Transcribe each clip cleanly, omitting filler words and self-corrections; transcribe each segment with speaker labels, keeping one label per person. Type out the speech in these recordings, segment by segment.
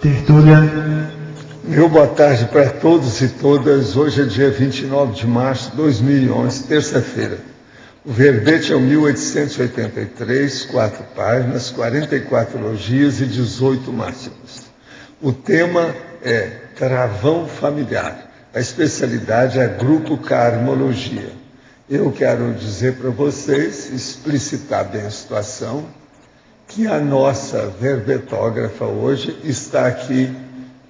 Speaker 1: Tertúlia.
Speaker 2: Meu boa tarde para todos e todas. Hoje é dia 29 de março de 2011, terça-feira. O verbete é o 1883, 4 páginas, 44 elogias e 18 máximas. O tema é travão familiar. A especialidade é grupo karmologia. Eu quero dizer para vocês, explicitar bem a situação, que a nossa verbetógrafa hoje está aqui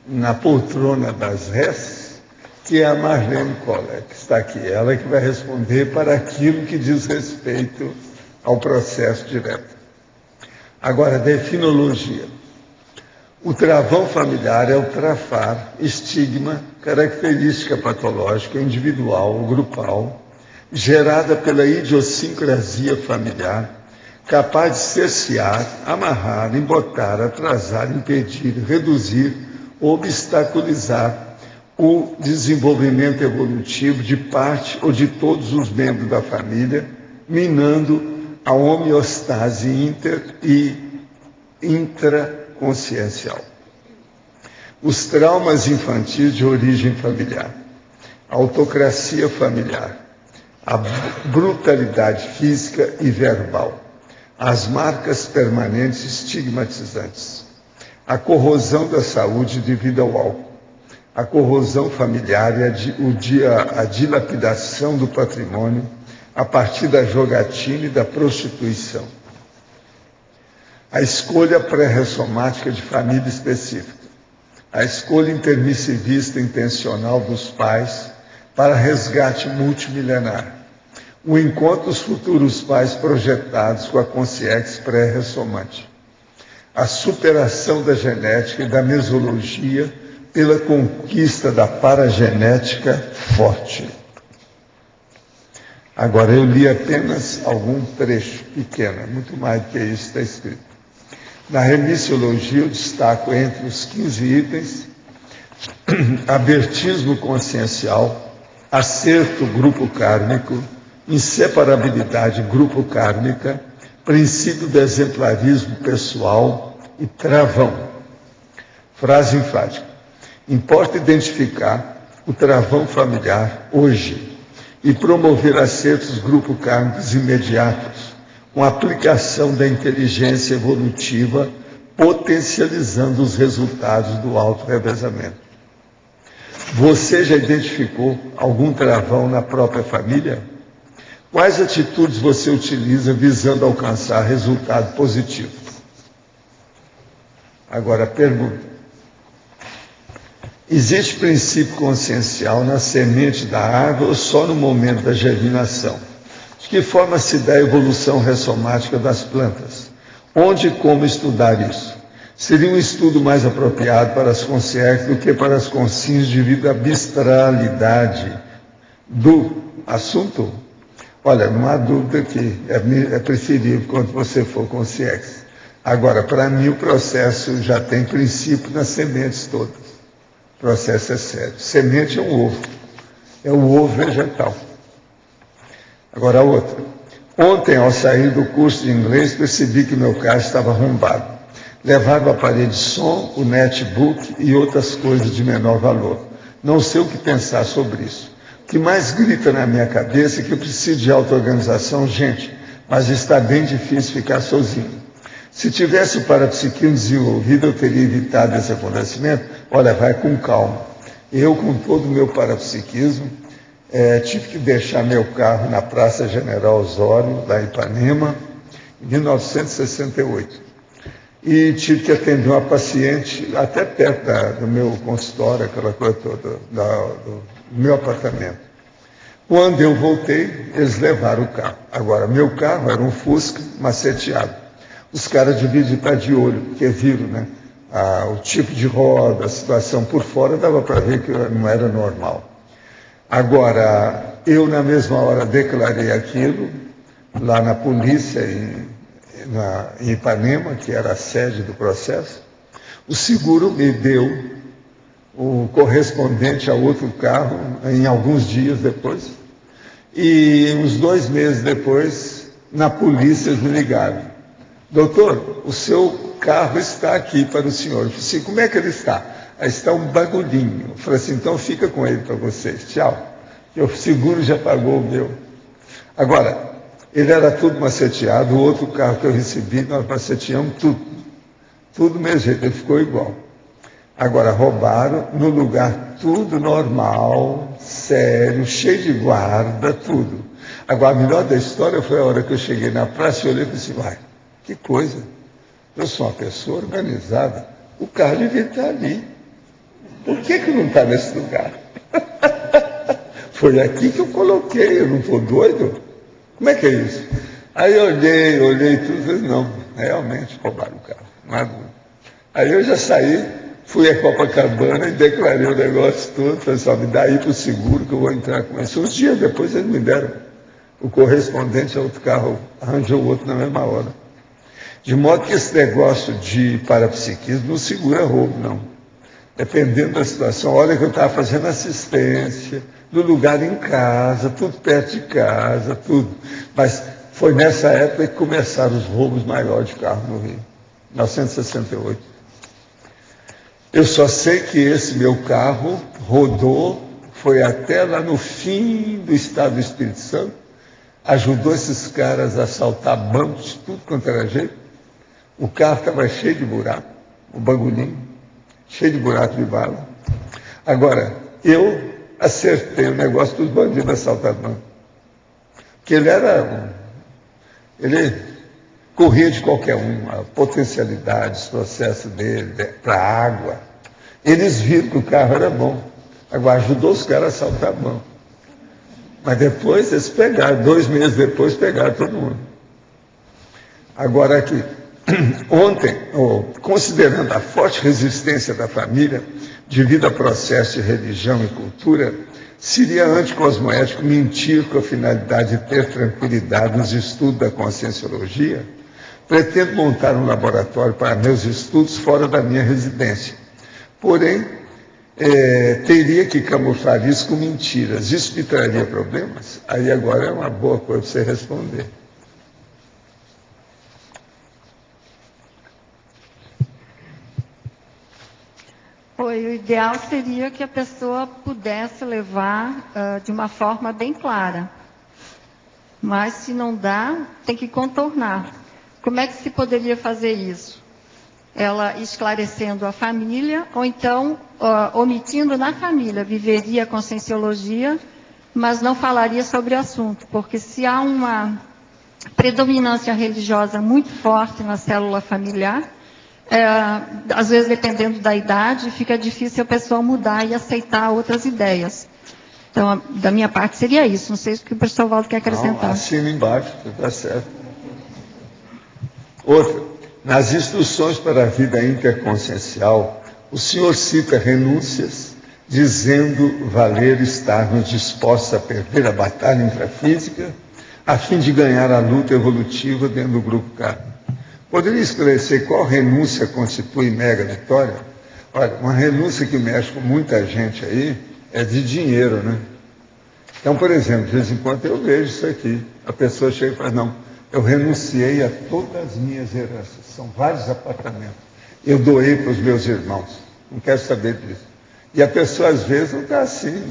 Speaker 2: na poltrona das res, que é a Marlene Koller, que está aqui. Ela que vai responder para aquilo que diz respeito ao processo direto. Agora, definologia. O travão familiar é o trafar, estigma, característica patológica individual ou grupal, gerada pela idiosincrasia familiar, capaz de cercear, amarrar, embotar, atrasar, impedir, reduzir, obstaculizar o desenvolvimento evolutivo de parte ou de todos os membros da família, minando a homeostase inter e intraconsciencial. Os traumas infantis de origem familiar, a autocracia familiar, a brutalidade física e verbal, as marcas permanentes estigmatizantes, a corrosão da saúde devido ao álcool, a corrosão familiar e a dilapidação do patrimônio a partir da jogatina e da prostituição. A escolha pré-ressomática de família específica, a escolha intermissivista intencional dos pais para resgate multimilenar, o encontro dos futuros pais projetados com a consciência pré-ressomante, a superação da genética e da mesologia pela conquista da paragenética forte. Agora, eu li apenas algum trecho pequeno, muito mais do que isso está escrito. Na remissiologia, eu destaco entre os 15 itens abertismo consciencial, acerto grupo kármico, inseparabilidade grupo kármica, princípio do exemplarismo pessoal e travão. Frase enfática. Importa identificar o travão familiar hoje e promover acertos grupo kármicos imediatos, com a aplicação da inteligência evolutiva, potencializando os resultados do auto-revezamento. Você já identificou algum travão na própria família? Quais atitudes você utiliza visando alcançar resultado positivo? Agora, pergunta. Existe princípio consciencial na semente da árvore ou só no momento da germinação? De que forma se dá a evolução ressomática das plantas? Onde e como estudar isso? Seria um estudo mais apropriado para as consciências do que para as consciências devido à bistralidade do assunto? Olha, não há dúvida que é preferível quando você for consciência. Agora, para mim, o processo já tem princípio nas sementes todas. O processo é sério. Semente é um ovo. É o ovo vegetal. Agora, a outra. Ontem, ao sair do curso de inglês, percebi que meu carro estava arrombado. Levaram o aparelho de som, o netbook e outras coisas de menor valor. Não sei o que pensar sobre isso. O que mais grita na minha cabeça é que eu preciso de auto-organização, gente, mas está bem difícil ficar sozinho. Se tivesse o parapsiquismo desenvolvido, eu teria evitado esse acontecimento. Olha, vai com calma. Eu, com todo o meu parapsiquismo, tive que deixar meu carro na Praça General Osório, lá em Ipanema, em 1968. E tive que atender uma paciente até perto do meu consultório, aquela coisa toda, do meu apartamento. Quando eu voltei, eles levaram o carro. Agora, meu carro era um Fusca maceteado. Os caras deviam estar de olho, porque viram, né? O tipo de roda, a situação por fora, dava para ver que não era normal. Agora, eu na mesma hora declarei aquilo, lá na polícia, em Ipanema, que era a sede do processo. O seguro me deu o correspondente a outro carro em alguns dias depois. E uns 2 meses depois, na polícia, eles me ligaram. Doutor, o seu carro está aqui para o senhor. Eu falei assim, como é que ele está? Aí está um bagulhinho. Eu falei assim, então fica com ele para vocês, tchau. O seguro já pagou o meu. Agora, ele era tudo maceteado, o outro carro que eu recebi, nós maceteamos tudo. Tudo do mesmo jeito, ele ficou igual. Agora, roubaram no lugar tudo normal, sério, cheio de guarda, tudo. Agora, a melhor da história foi a hora que eu cheguei na praça e olhei e falei assim, vai, que coisa. Eu sou uma pessoa organizada, o carro devia estar ali. Por que não está nesse lugar? Foi aqui que eu coloquei, eu não estou doido? Como é que é isso? Aí eu olhei tudo e falei, não, realmente roubaram o carro. Mas, aí eu já saí, fui a Copacabana e declarei o negócio todo, falei assim, me dá aí para o seguro que eu vou entrar com isso. Uns dias depois eles me deram. O correspondente a outro carro arranjou o outro na mesma hora. De modo que esse negócio de parapsiquismo não segura roubo, não. Dependendo da situação, olha que eu estava fazendo assistência, no lugar em casa, tudo perto de casa, tudo. Mas foi nessa época que começaram os roubos maiores de carro no Rio, 1968. Eu só sei que esse meu carro rodou, foi até lá no fim do estado do Espírito Santo, ajudou esses caras a assaltar bancos, tudo quanto era jeito. O carro estava cheio de buraco, o bagulhinho, cheio de buraco de bala. Agora, eu acertei o negócio dos bandidos assaltar banco. Porque ele corria de qualquer um, a potencialidade, os processos dele, para a água. Eles viram que o carro era bom. Agora, ajudou os caras a assaltar banco. Mas depois eles pegaram, 2 meses depois pegaram todo mundo. Agora aqui, ontem, considerando a forte resistência da família devido a processo de religião e cultura, seria anticosmoético mentir com a finalidade de ter tranquilidade nos estudos da conscienciologia? Pretendo montar um laboratório para meus estudos fora da minha residência. Porém, teria que camuflar isso com mentiras. Isso me traria problemas? Aí agora é uma boa coisa para você responder.
Speaker 1: O ideal seria que a pessoa pudesse levar de uma forma bem clara. Mas, se não dá, tem que contornar. Como é que se poderia fazer isso? Ela esclarecendo a família, ou então omitindo na família, viveria a conscienciologia, mas não falaria sobre o assunto. Porque se há uma predominância religiosa muito forte na célula familiar, às vezes, dependendo da idade, fica difícil a pessoa mudar e aceitar outras ideias. Então, da minha parte, seria isso. Não sei se o professor Waldo quer acrescentar.
Speaker 2: Não, assina embaixo, está certo. Outra, nas instruções para a vida interconsciencial, o senhor cita renúncias, dizendo valer estarmos dispostos a perder a batalha intrafísica, a fim de ganhar a luta evolutiva dentro do grupo kármico. Poderia esclarecer qual renúncia constitui mega vitória? Olha, uma renúncia que mexe com muita gente aí é de dinheiro, né? Então, por exemplo, de vez em quando eu vejo isso aqui. A pessoa chega e fala, não, eu renunciei a todas as minhas heranças. São vários apartamentos. Eu doei para os meus irmãos. Não quero saber disso. E a pessoa, às vezes, não está assim,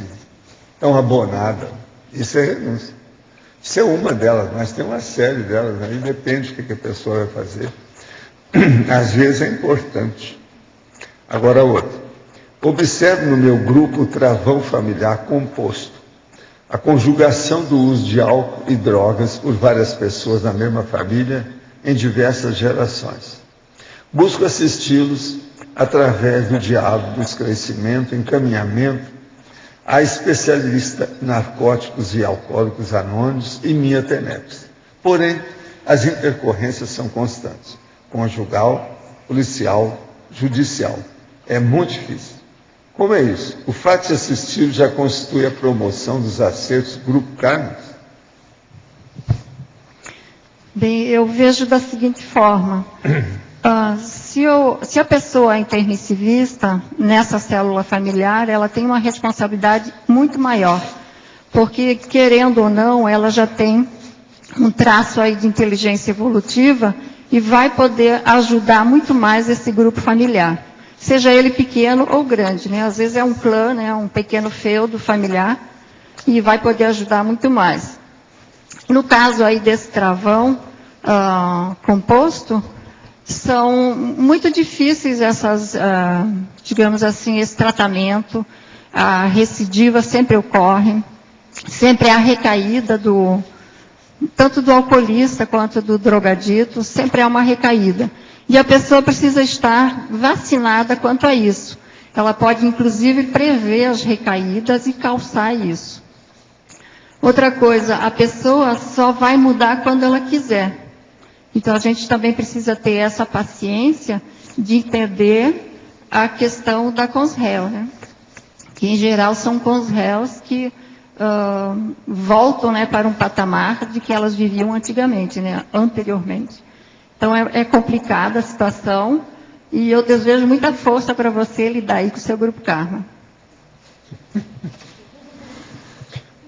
Speaker 2: tão abonada. Isso é renúncia. Isso é uma delas, mas tem uma série delas, aí depende do que a pessoa vai fazer. Às vezes é importante. Agora outra. Observe no meu grupo o travão familiar composto. A conjugação do uso de álcool e drogas por várias pessoas na mesma família em diversas gerações. Busco assisti-los através do diálogo, do esclarecimento, encaminhamento, a especialista em narcóticos e alcoólicos anônimos e minha tenepse. Porém, as intercorrências são constantes. Conjugal, policial, judicial. É muito difícil. Como é isso? O fato de assistir já constitui a promoção dos acertos do grupo kármicos?
Speaker 1: Bem, eu vejo da seguinte forma. Se a pessoa é intermissivista, nessa célula familiar, ela tem uma responsabilidade muito maior. Porque, querendo ou não, ela já tem um traço aí de inteligência evolutiva e vai poder ajudar muito mais esse grupo familiar, seja ele pequeno ou grande, né? Às vezes é um clã, né? Um pequeno feudo familiar, e vai poder ajudar muito mais. No caso aí desse travão composto, são muito difíceis essas, digamos assim, esse tratamento. A recidiva sempre ocorre, sempre há recaída tanto do alcoolista quanto do drogadito, sempre há uma recaída. E a pessoa precisa estar vacinada quanto a isso. Ela pode, inclusive, prever as recaídas e calçar isso. Outra coisa, a pessoa só vai mudar quando ela quiser. Então, a gente também precisa ter essa paciência de entender a questão da CONSREL, né? Que, em geral, são CONSRELs que voltam, né, para um patamar de que elas viviam antigamente, né, anteriormente. Então, é complicada a situação e eu desejo muita força para você lidar aí com o seu grupo Karma.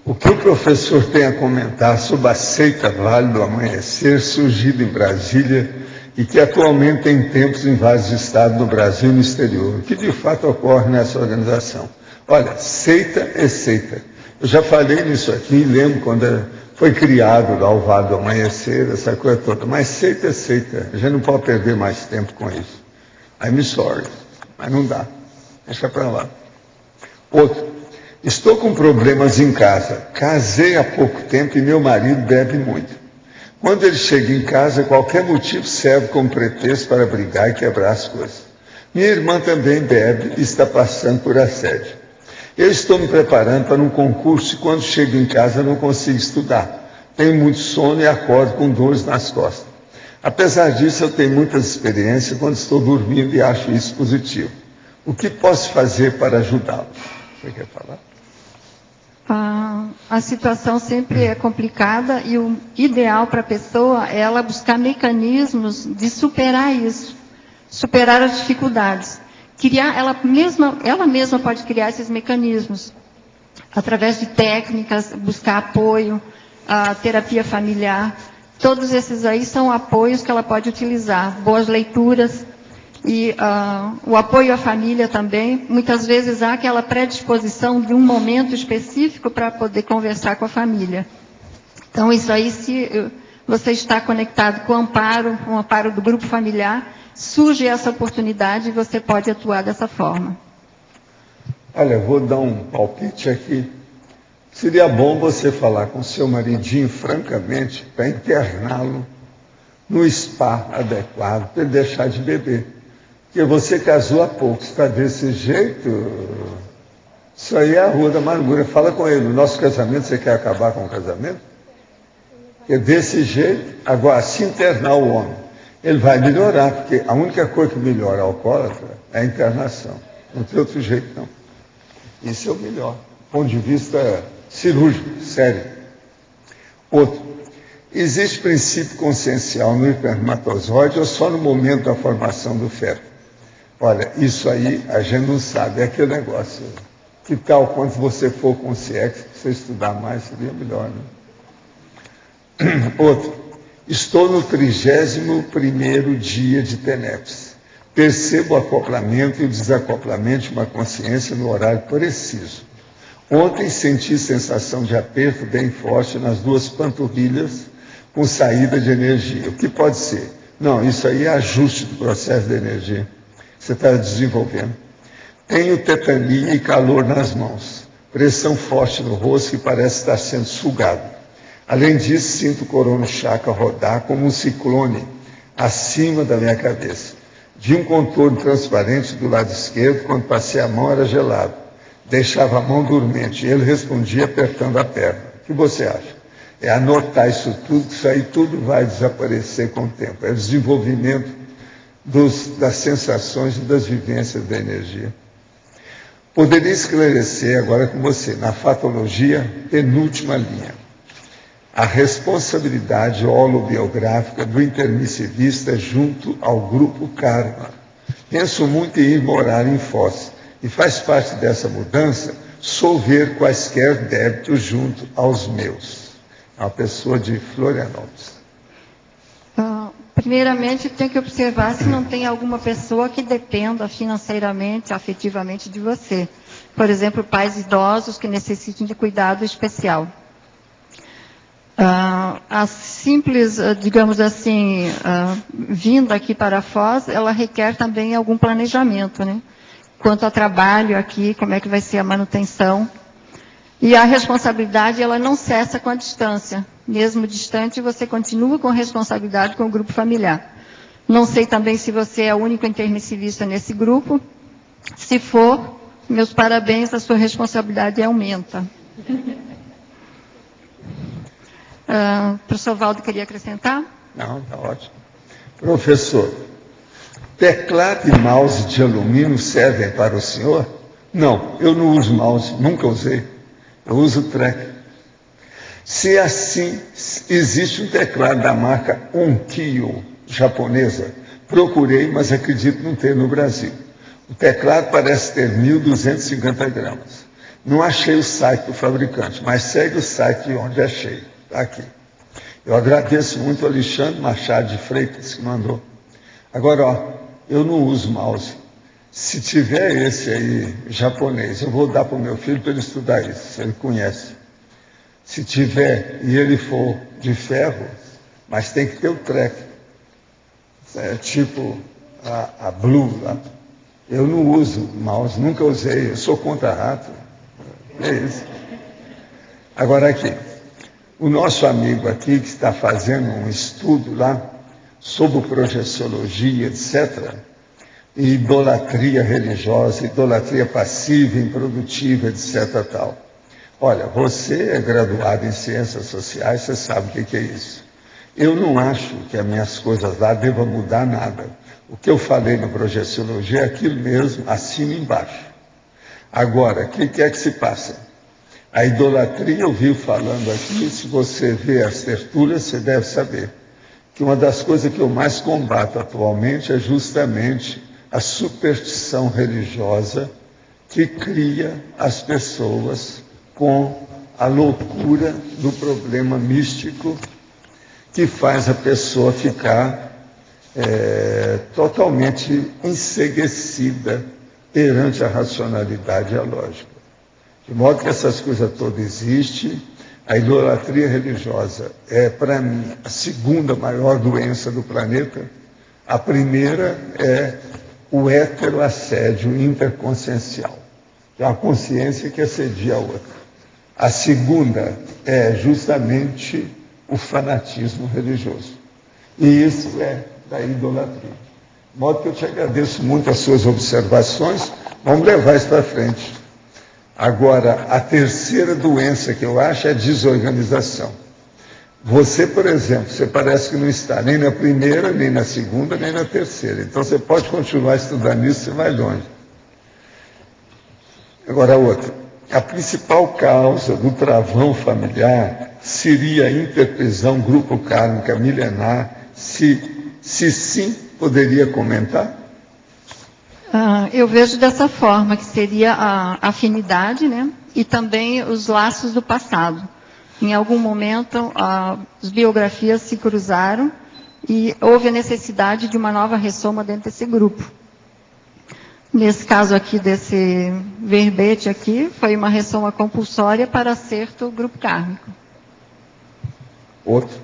Speaker 2: O que o professor tem a comentar sobre a seita Vale do Amanhecer, surgida em Brasília e que atualmente tem tempos em vários estados do Brasil e no exterior? O que de fato ocorre nessa organização? Olha, seita é seita. Eu já falei nisso aqui, lembro quando foi criado lá o Vale do Amanhecer, essa coisa toda. Mas seita é seita. A gente não pode perder mais tempo com isso. I'm sorry, mas não dá. Deixa para lá. Outro. Estou com problemas em casa. Casei há pouco tempo e meu marido bebe muito. Quando ele chega em casa, qualquer motivo serve como pretexto para brigar e quebrar as coisas. Minha irmã também bebe e está passando por assédio. Eu estou me preparando para um concurso e quando chego em casa não consigo estudar. Tenho muito sono e acordo com dores nas costas. Apesar disso, eu tenho muitas experiências quando estou dormindo e acho isso positivo. O que posso fazer para ajudá-lo? Você quer falar?
Speaker 1: A situação sempre é complicada e o ideal para a pessoa é ela buscar mecanismos de superar isso, superar as dificuldades. Ela mesma pode criar esses mecanismos, através de técnicas, buscar apoio, a terapia familiar. Todos esses aí são apoios que ela pode utilizar, boas leituras e o apoio à família também. Muitas vezes há aquela predisposição de um momento específico para poder conversar com a família. Então, isso aí, se você está conectado com o amparo do grupo familiar, surge essa oportunidade e você pode atuar dessa forma.
Speaker 2: Olha, vou dar um palpite aqui. Seria bom você falar com seu maridinho, francamente, para interná-lo no spa adequado, para ele deixar de beber. Porque você casou há pouco, está desse jeito, isso aí é a rua da amargura. Fala com ele, no nosso casamento, você quer acabar com o casamento? Porque desse jeito, agora, se internar o homem, ele vai melhorar, porque a única coisa que melhora a alcoólatra é a internação. Não tem outro jeito, não. Isso é o melhor, do ponto de vista cirúrgico, sério. Outro, existe princípio consciencial no espermatozoide ou só no momento da formação do feto? Olha, isso aí a gente não sabe, é aquele negócio. Que tal quando você for com o CIEX, se você estudar mais, seria melhor, né? Outro, estou no 31º dia de TENEPS. Percebo o acoplamento e o desacoplamento de uma consciência no horário preciso. Ontem senti sensação de aperto bem forte nas duas panturrilhas, com saída de energia. O que pode ser? Não, isso aí é ajuste do processo de energia. Você está desenvolvendo. Tenho tetania e calor nas mãos. Pressão forte no rosto que parece estar sendo sugado. Além disso, sinto o corona chakra rodar como um ciclone acima da minha cabeça. Vi um contorno transparente do lado esquerdo, quando passei a mão era gelado. Deixava a mão dormente e ele respondia apertando a perna. O que você acha? É anotar isso tudo, que isso aí tudo vai desaparecer com o tempo. É o desenvolvimento das sensações e das vivências da energia. Poderia esclarecer agora com você, na fatologia, penúltima linha. A responsabilidade holobiográfica do intermissivista junto ao grupo Karma. Penso muito em ir morar em Foz, e faz parte dessa mudança solver quaisquer débitos junto aos meus. É uma pessoa de Florianópolis.
Speaker 1: Primeiramente, tem que observar se não tem alguma pessoa que dependa financeiramente, afetivamente de você. Por exemplo, pais idosos que necessitem de cuidado especial. A simples, digamos assim, vinda aqui para a Foz, ela requer também algum planejamento, né? Quanto ao trabalho aqui, como é que vai ser a manutenção. E a responsabilidade, ela não cessa com a distância. Mesmo distante, você continua com responsabilidade com o grupo familiar. Não sei também se você é o único intermissivista nesse grupo. Se for, meus parabéns, a sua responsabilidade aumenta. Professor Valdo, queria acrescentar?
Speaker 2: Não, está ótimo. Professor, teclado e mouse de alumínio servem para o senhor? Não, eu não uso mouse, nunca usei. Eu uso track. Se assim, existe um teclado da marca Onkyo, japonesa. Procurei, mas acredito não ter no Brasil. O teclado parece ter 1.250 gramas. Não achei o site do fabricante, mas segue o site de onde achei. Está aqui. Eu agradeço muito ao Alexandre Machado de Freitas que mandou. Agora, ó, eu não uso mouse. Se tiver esse aí, japonês, eu vou dar para o meu filho para ele estudar isso, se ele conhece. Se tiver e ele for de ferro, mas tem que ter o track. É tipo a Blue lá. Eu não uso mouse, nunca usei, eu sou contra rato. É isso. Agora aqui, o nosso amigo aqui que está fazendo um estudo lá sobre projeciologia, etc., e idolatria religiosa, idolatria passiva, improdutiva, etc. tal. Olha, você é graduado em ciências sociais, você sabe o que é isso. Eu não acho que as minhas coisas lá devam mudar nada. O que eu falei na projeciologia é aquilo mesmo, acima e embaixo. Agora, o que é que se passa? A idolatria, eu vi falando aqui, se você vê as tertúlias, você deve saber que uma das coisas que eu mais combato atualmente é justamente a superstição religiosa que cria as pessoas com a loucura do problema místico que faz a pessoa ficar totalmente enceguecida perante a racionalidade e a lógica. De modo que essas coisas todas existem, a idolatria religiosa é, para mim, a segunda maior doença do planeta. A primeira é o heteroassédio interconsciencial, que é uma consciência que assedia a outra. A segunda é justamente o fanatismo religioso. E isso é da idolatria. De modo que eu te agradeço muito as suas observações, vamos levar isso para frente. Agora, a terceira doença que eu acho é a desorganização. Você, por exemplo, você parece que não está nem na primeira, nem na segunda, nem na terceira. Então, você pode continuar estudando isso, você vai longe. Agora, outra. A principal causa do travão familiar seria a interprisão grupo kármica milenar. Se sim, poderia comentar?
Speaker 1: Eu vejo dessa forma, que seria a afinidade, né? E também os laços do passado. Em algum momento, as biografias se cruzaram e houve a necessidade de uma nova ressoma dentro desse grupo. Nesse caso aqui, desse verbete aqui, foi uma ressoma compulsória para acerto grupo kármico.
Speaker 2: Outro.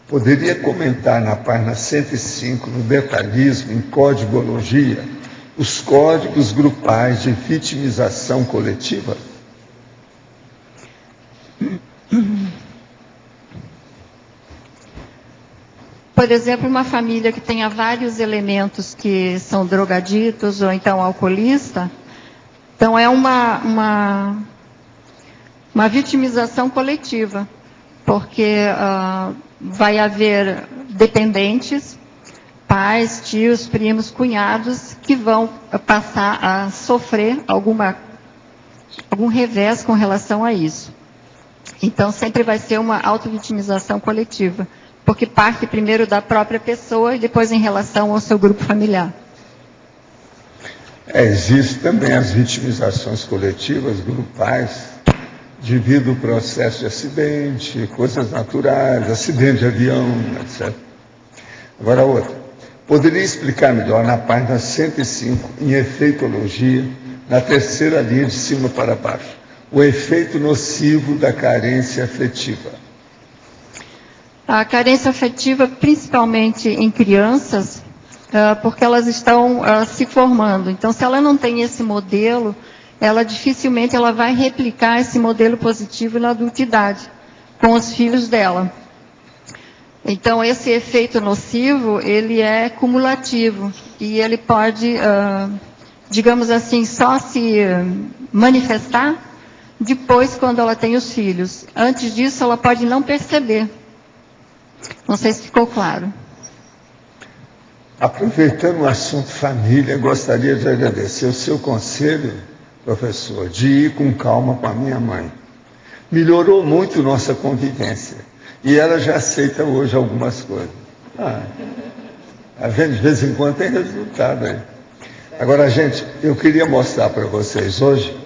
Speaker 2: Poderia comentar na página 105, no detalhismo, em códigologia, os códigos grupais de vitimização coletiva?
Speaker 1: Por exemplo, uma família que tenha vários elementos que são drogaditos ou então alcoolista, então é uma vitimização coletiva, porque vai haver dependentes, pais, tios, primos, cunhados, que vão passar a sofrer algum revés com relação a isso. Então, sempre vai ser uma autovitimização coletiva, porque parte primeiro da própria pessoa e depois em relação ao seu grupo familiar.
Speaker 2: Existem também as vitimizações coletivas, grupais, devido ao processo de acidente, coisas naturais, acidente de avião, etc. Agora outra. Poderia explicar melhor na página 105, em efeitologia, na terceira linha de cima para baixo, o efeito nocivo da carência afetiva.
Speaker 1: A carência afetiva, principalmente em crianças, porque elas estão se formando. Então, se ela não tem esse modelo, ela dificilmente vai replicar esse modelo positivo na adultidade, com os filhos dela. Então, esse efeito nocivo, ele é cumulativo e ele pode, digamos assim, só se manifestar depois, quando ela tem os filhos. Antes disso, ela pode não perceber. Não sei se ficou claro.
Speaker 2: Aproveitando o assunto família, gostaria de agradecer o seu conselho, professor, de ir com calma com a minha mãe. Melhorou muito nossa convivência. E ela já aceita hoje algumas coisas. De vez em quando tem resultado aí. Agora, gente, eu queria mostrar para vocês hoje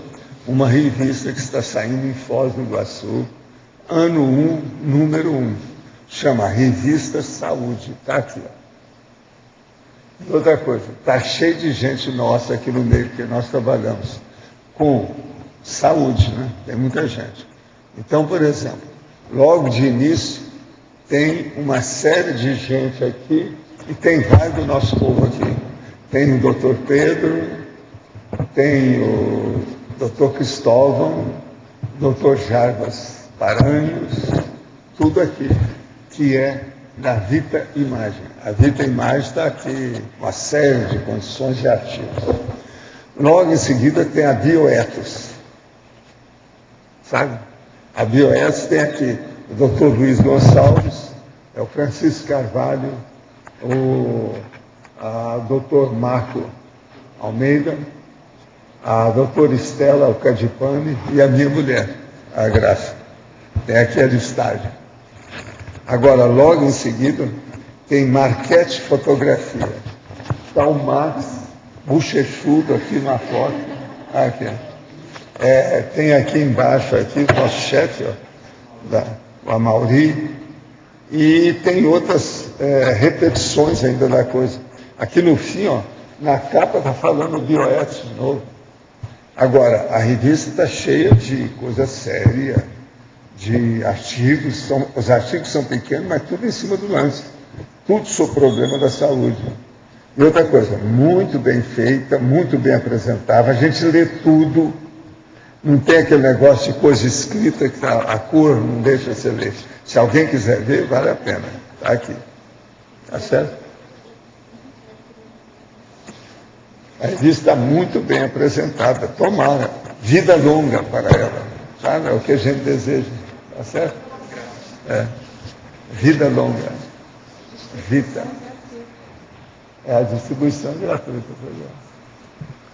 Speaker 2: uma revista que está saindo em Foz do Iguaçu, ano 1, número 1. Chama Revista Saúde. Está aqui, ó. Outra coisa, está cheio de gente nossa aqui no meio, que nós trabalhamos com saúde, né? Tem muita gente. Então, por exemplo, logo de início, tem uma série de gente aqui, e tem vários do nosso povo aqui. Tem o doutor Pedro, tem o doutor Cristóvão, doutor Jarbas Paranhos, tudo aqui, que é da Vita Imagem. A Vita Imagem está aqui, uma série de condições de artigos. Logo em seguida tem a Bioetos, sabe? A Bioetos tem aqui o doutor Luiz Gonçalves, é o Francisco Carvalho, o doutor Marco Almeida, a doutora Estela Alcadipane e a minha mulher, a Graça. Tem aqui a listagem. Agora, logo em seguida, tem Marquete Fotografia. Está o Max bochechudo aqui na foto. Aqui. Tem aqui embaixo, aqui, o nosso chefe, o Amauri, e tem outras repetições ainda da coisa. Aqui no fim, ó, na capa está falando bioética de novo. Agora, a revista está cheia de coisa séria, de artigos, os artigos são pequenos, mas tudo em cima do lance. Tudo sobre o problema da saúde. E outra coisa, muito bem feita, muito bem apresentável, a gente lê tudo, não tem aquele negócio de coisa escrita que a cor não deixa você ler. Se alguém quiser ver, vale a pena. Está aqui. Tá certo? A revista está muito bem apresentada. Tomara. Vida longa para ela. Sabe? É o que a gente deseja. Tá certo? Vida longa. Vita. A distribuição gratuita.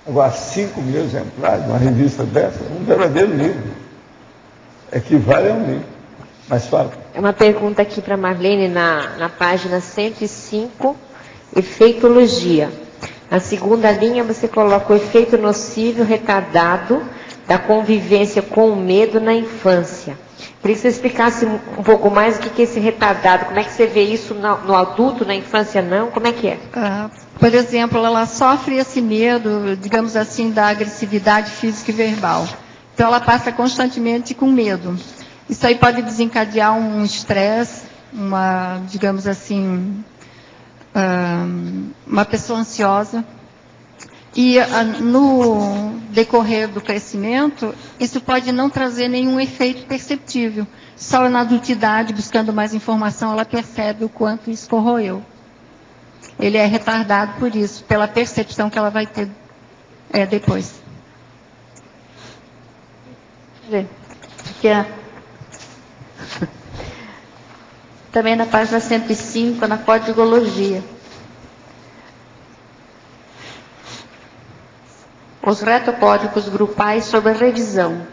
Speaker 2: Agora, 5.000 exemplares, uma revista dessa, um verdadeiro livro. Equivale a um livro. Mas fala.
Speaker 3: É uma pergunta aqui para Marlene na página 105, efeitologia. Na segunda linha você coloca o efeito nocivo retardado da convivência com o medo na infância. Queria que você explicasse um pouco mais o que é esse retardado, como é que você vê isso no adulto, na infância não, como é que é?
Speaker 1: Por exemplo, ela sofre esse medo, digamos assim, da agressividade física e verbal. Então ela passa constantemente com medo. Isso aí pode desencadear um estresse, digamos assim, uma pessoa ansiosa. E no decorrer do crescimento, isso pode não trazer nenhum efeito perceptível. Só na adultidade, buscando mais informação, ela percebe o quanto isso corroeu. Ele é retardado por isso, pela percepção que ela vai ter depois.
Speaker 4: Também na página 105, na codigologia. Os retocódigos grupais sobre a revisão.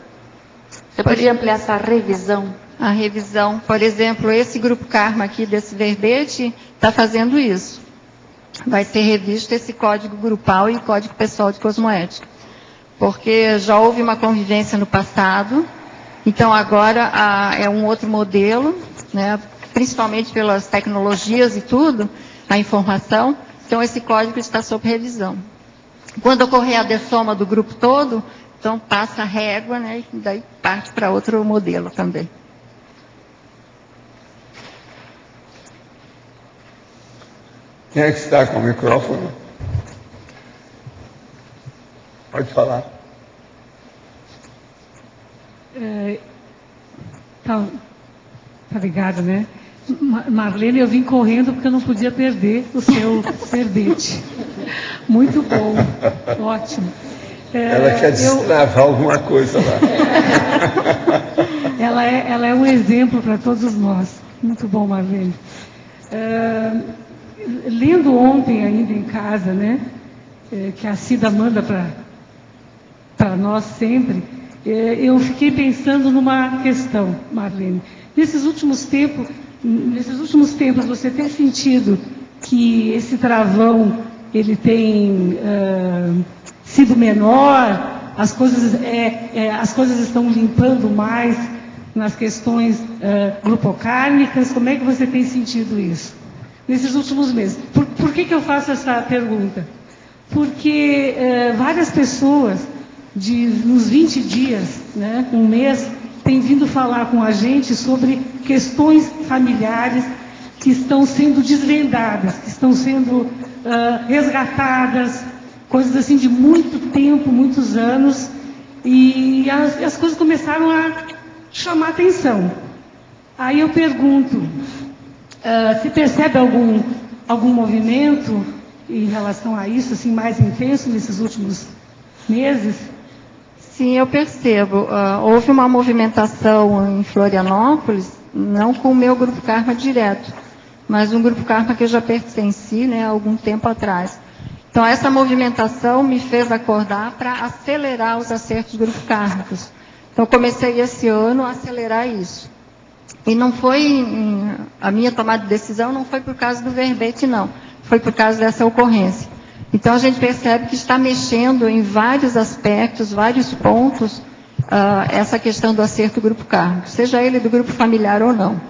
Speaker 4: Você poderia ampliar essa revisão?
Speaker 1: A revisão, por exemplo, esse grupo Karma aqui desse verbete está fazendo isso. Vai ser revisto esse código grupal e o código pessoal de cosmoética. Porque já houve uma convivência no passado, então agora é um outro modelo, né, principalmente pelas tecnologias e tudo, a informação. Então, esse código está sob revisão. Quando ocorrer a dessoma do grupo todo, então passa a régua, né, e daí parte para outro modelo também.
Speaker 2: Quem é que está com o microfone? Pode falar.
Speaker 5: Tá ligado, né? Marlene, eu vim correndo porque eu não podia perder o seu verbete. Muito bom, ótimo.
Speaker 2: Ela quer destravar alguma coisa lá.
Speaker 5: Ela é um exemplo para todos nós. Muito bom, Marlene. Lendo ontem ainda em casa, né? Que a Cida manda para nós sempre, eu fiquei pensando numa questão, Marlene. Nesses últimos tempos, você tem sentido que esse travão ele tem sido menor, as coisas estão limpando mais nas questões grupocármicas? Como é que você tem sentido isso nesses últimos meses? Por que eu faço essa pergunta? Porque várias pessoas, nos 20 dias, né, um mês, têm vindo falar com a gente sobre questões familiares que estão sendo desvendadas, que estão sendo resgatadas, coisas assim de muito tempo, muitos anos, e as coisas começaram a chamar atenção. Aí eu pergunto, se percebe algum movimento em relação a isso, assim, mais intenso nesses últimos meses?
Speaker 1: Sim, eu percebo. Houve uma movimentação em Florianópolis, não com o meu Grupo Karma direto, mas um Grupo Karma que eu já pertenci, né, há algum tempo atrás. Então, essa movimentação me fez acordar para acelerar os acertos Grupo Kármicos. Então, comecei esse ano a acelerar isso. E não foi, a minha tomada de decisão não foi por causa do verbete, não. Foi por causa dessa ocorrência. Então, a gente percebe que está mexendo em vários aspectos, vários pontos, essa questão do acerto Grupo Kármico, seja ele do grupo familiar ou não.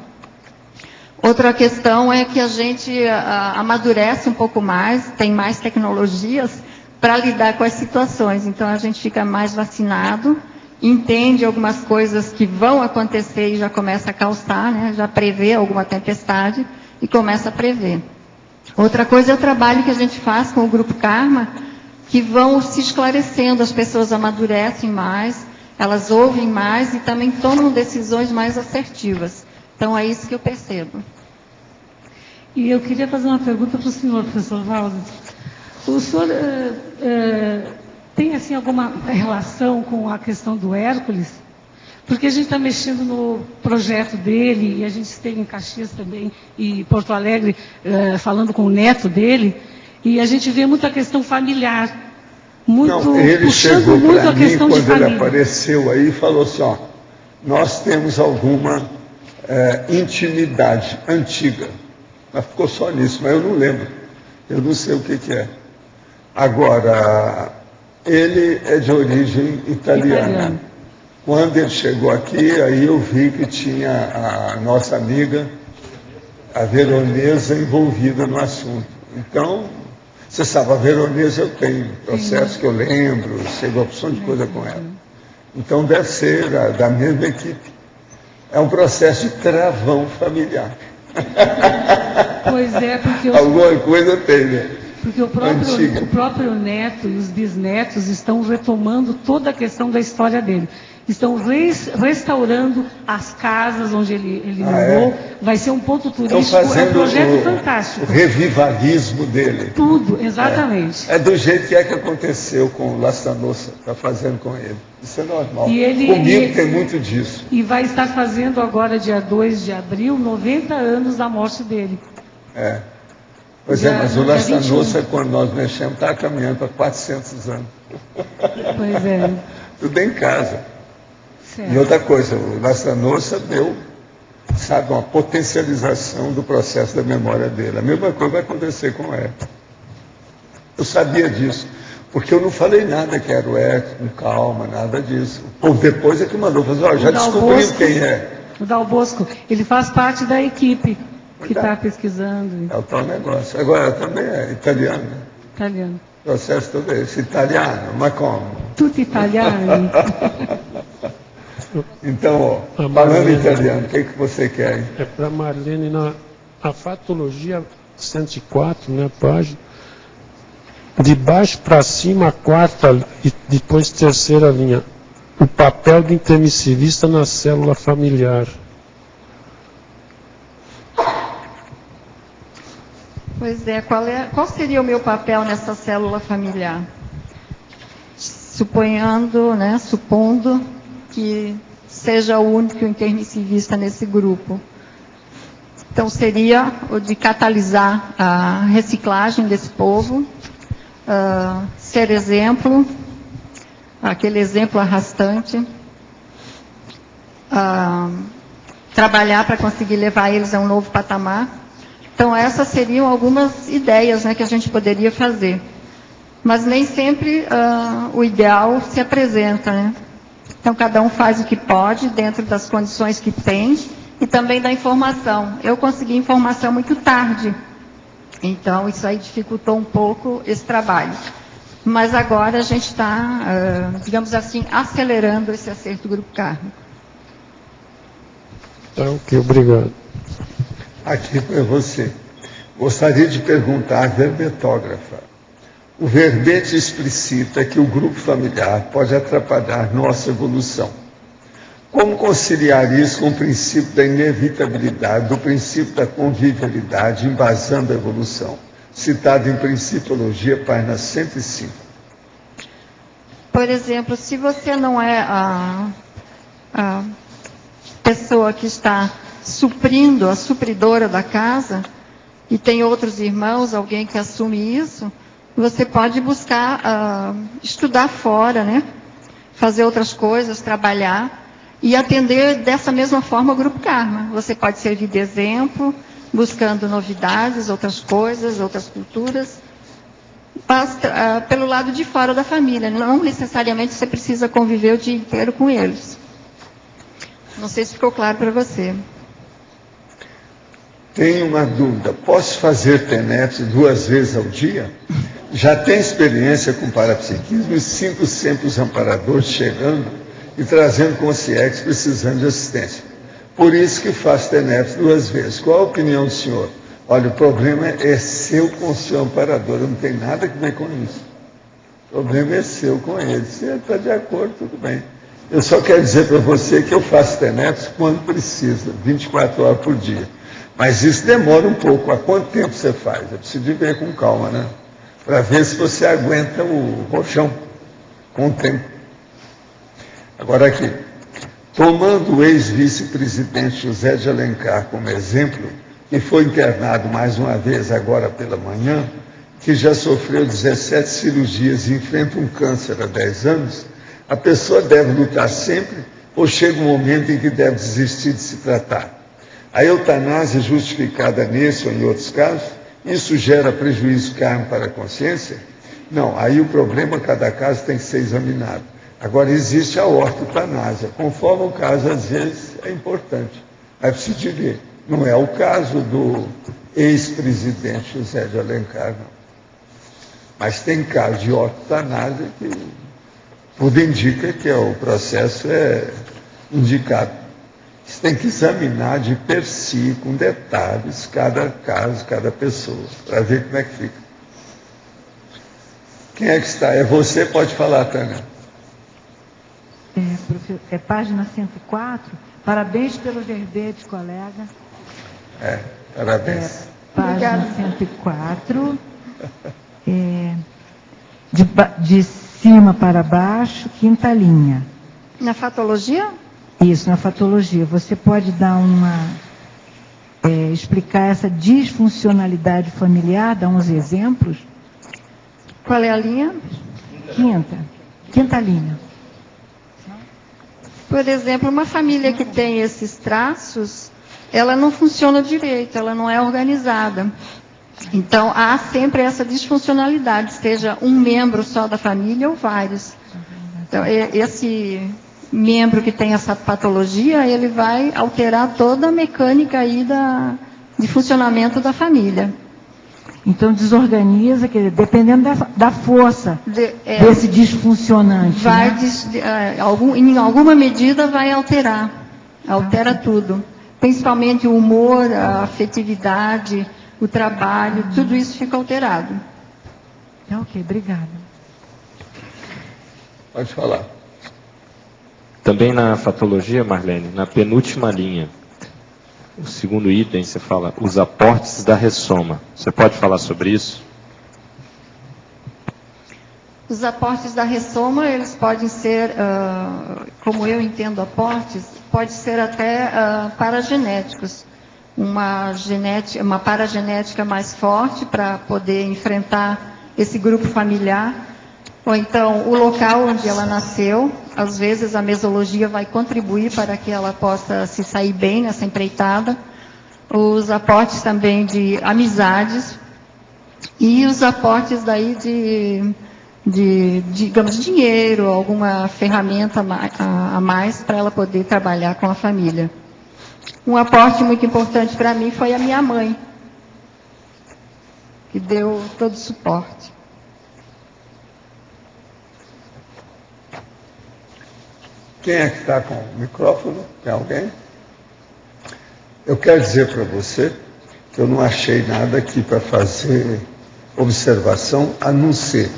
Speaker 1: Outra questão é que a gente amadurece um pouco mais, tem mais tecnologias para lidar com as situações. Então, a gente fica mais vacinado, entende algumas coisas que vão acontecer e já começa a calçar, né? Já prevê alguma tempestade e começa a prever. Outra coisa é o trabalho que a gente faz com o Grupo Karma, que vão se esclarecendo, as pessoas amadurecem mais, elas ouvem mais e também tomam decisões mais assertivas. Então, é isso que eu percebo.
Speaker 5: E eu queria fazer uma pergunta para o senhor, professor Valdo. O senhor tem, assim, alguma relação com a questão do Hércules? Porque a gente está mexendo no projeto dele, e a gente esteve em Caxias também, e Porto Alegre, falando com o neto dele, e a gente vê muita questão familiar.
Speaker 2: Ele chegou para mim, quando ele apareceu aí, e falou assim, ó, nós temos alguma intimidade antiga. Mas ficou só nisso, mas eu não lembro. Eu não sei o que é. Agora, ele é de origem italiana. Quando ele chegou aqui, aí eu vi que tinha a nossa amiga, a Veronesa, envolvida no assunto. Então, você sabe, a Veronesa eu tenho processo que eu lembro, sei uma opção de coisa com ela. Então, deve ser da mesma equipe. É um processo de travão familiar.
Speaker 5: Pois é, porque
Speaker 2: alguma coisa tem, né?
Speaker 5: Porque o próprio neto e os bisnetos estão retomando toda a questão da história dele. Estão restaurando as casas onde ele morou. Vai ser um ponto turístico, é um projeto fantástico.
Speaker 2: O revivalismo dele.
Speaker 5: Tudo, exatamente.
Speaker 2: É do jeito que aconteceu com o Lastanossa, está fazendo com ele. Isso é normal. Comigo tem muito disso.
Speaker 5: E vai estar fazendo agora, dia 2 de abril, 90 anos da morte dele.
Speaker 2: Pois mas o Lastanossa, quando nós mexemos, está caminhando para 400 anos.
Speaker 5: Pois é.
Speaker 2: Tudo em casa.
Speaker 5: Certo.
Speaker 2: E outra coisa, o Lastanossa deu, sabe, uma potencialização do processo da memória dele. A mesma coisa vai acontecer com o Hércules. Eu sabia disso, porque eu não falei nada que era o Hércules, com calma, nada disso. O povo depois é que mandou fazer, já descobrimos quem é.
Speaker 5: O Dal Bosco, ele faz parte da equipe. que está pesquisando.
Speaker 2: É o tal negócio. Agora, também é italiano.
Speaker 5: Italiano.
Speaker 2: O processo todo é esse, italiano, mas como?
Speaker 5: Tudo italiano.
Speaker 2: Então, ó, falando italiano, o que você quer? Hein?
Speaker 6: É para Marlene, a fatologia 104, né, página, de baixo para cima, a quarta e depois terceira linha. O papel do intermissivista na célula familiar.
Speaker 1: Pois é, qual seria o meu papel nessa célula familiar? Supondo que seja o único intermissivista nesse grupo. Então, seria o de catalisar a reciclagem desse povo, ser exemplo, aquele exemplo arrastante, trabalhar para conseguir levar eles a um novo patamar. Então, essas seriam algumas ideias, né, que a gente poderia fazer. Mas nem sempre o ideal se apresenta, né? Então, cada um faz o que pode, dentro das condições que tem, e também da informação. Eu consegui informação muito tarde, então isso aí dificultou um pouco esse trabalho. Mas agora a gente está, digamos assim, acelerando esse acerto do grupo kármico.
Speaker 6: Tá, ok, obrigado.
Speaker 2: Aqui para você. Gostaria de perguntar à verbetógrafa. O verbete explicita que o grupo familiar pode atrapalhar nossa evolução. Como conciliar isso com o princípio da inevitabilidade, do princípio da convivialidade, embasando a evolução? Citado em Principiologia, página 105.
Speaker 1: Por exemplo, se você não é a pessoa que está suprindo, a supridora da casa, e tem outros irmãos, alguém que assume isso, você pode buscar estudar fora, né? Fazer outras coisas, trabalhar e atender dessa mesma forma o Grupo Karma. Você pode servir de exemplo, buscando novidades, outras coisas, outras culturas, pelo lado de fora da família. Não necessariamente você precisa conviver o dia inteiro com eles. Não sei se ficou claro para você.
Speaker 2: Tenho uma dúvida. Posso fazer TENEPS 2 vezes ao dia? Já tenho experiência com parapsiquismo e sinto sempre os amparadores chegando e trazendo consciência precisando de assistência. Por isso que faço TENEPS 2 vezes. Qual a opinião do senhor? Olha, o problema é seu com o seu amparador. Eu não tenho nada que ver com isso. O problema é seu com ele. Se ele está de acordo, tudo bem. Eu só quero dizer para você que eu faço TENEPS quando precisa, 24 horas por dia. Mas isso demora um pouco. Há quanto tempo você faz? É preciso de ver com calma, né? Para ver se você aguenta o rochão com o tempo. Agora aqui, tomando o ex-vice-presidente José de Alencar como exemplo, que foi internado mais uma vez agora pela manhã, que já sofreu 17 cirurgias e enfrenta um câncer há 10 anos, a pessoa deve lutar sempre ou chega um momento em que deve desistir de se tratar? A eutanásia justificada nesse ou em outros casos, isso gera prejuízo kármico para a consciência? Não, aí o problema, cada caso tem que ser examinado. Agora, existe a ortotanásia. Conforme o caso, às vezes, é importante. É preciso de ver. Não é o caso do ex-presidente José de Alencar, não. Mas tem caso de ortotanásia que tudo indica que o processo é indicado. Você tem que examinar de per si, com detalhes, cada caso, cada pessoa, para ver como é que fica. Quem é que está? É você? Pode falar, Tânia.
Speaker 7: É página 104. Parabéns pelo verbete, colega.
Speaker 2: Parabéns.
Speaker 7: Página 104. De cima para baixo, quinta linha.
Speaker 1: Na fatologia?
Speaker 7: Isso, na fatologia. Você pode dar explicar essa disfuncionalidade familiar, dar uns exemplos?
Speaker 1: Qual é a linha?
Speaker 7: Quinta linha.
Speaker 1: Por exemplo, uma família que tem esses traços, ela não funciona direito, ela não é organizada. Então, há sempre essa disfuncionalidade, seja um membro só da família ou vários. Então, esse membro que tem essa patologia, ele vai alterar toda a mecânica aí de funcionamento da família.
Speaker 7: Então desorganiza, quer dizer, dependendo da força desse disfuncionante.
Speaker 1: Vai,
Speaker 7: né?
Speaker 1: em alguma medida vai altera tudo. Principalmente o humor, a afetividade, o trabalho, tudo isso fica alterado.
Speaker 7: Ok, obrigada.
Speaker 2: Pode falar.
Speaker 8: Também na fatologia, Marlene, na penúltima linha, o segundo item, você fala os aportes da ressoma. Você pode falar sobre isso?
Speaker 1: Os aportes da ressoma, eles podem ser, como eu entendo aportes, pode ser até paragenéticos. Uma paragenética mais forte para poder enfrentar esse grupo familiar. Ou então, o local onde ela nasceu, às vezes a mesologia vai contribuir para que ela possa se sair bem nessa empreitada. Os aportes também de amizades e os aportes daí digamos, dinheiro, alguma ferramenta a mais para ela poder trabalhar com a família. Um aporte muito importante para mim foi a minha mãe, que deu todo o suporte.
Speaker 2: Quem é que está com o microfone? Tem alguém? Eu quero dizer para você que eu não achei nada aqui para fazer observação, a não ser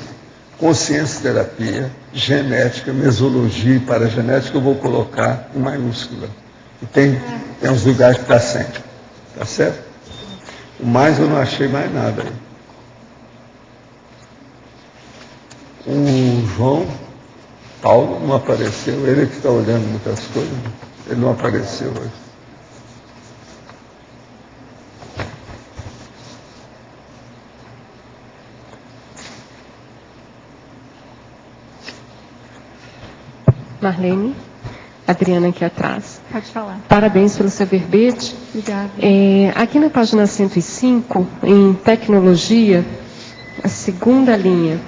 Speaker 2: consciência terapia, genética, mesologia e paragenética, eu vou colocar em maiúscula. E tem uns lugares que está sem. Tá certo? O mais eu não achei mais nada aí. O João Paulo não apareceu, ele que está olhando muitas coisas, ele não apareceu hoje.
Speaker 9: Marlene, Adriana aqui atrás.
Speaker 1: Pode falar.
Speaker 9: Parabéns pelo seu verbete.
Speaker 1: Obrigada.
Speaker 9: Aqui na página 105, em tecnologia, a segunda linha,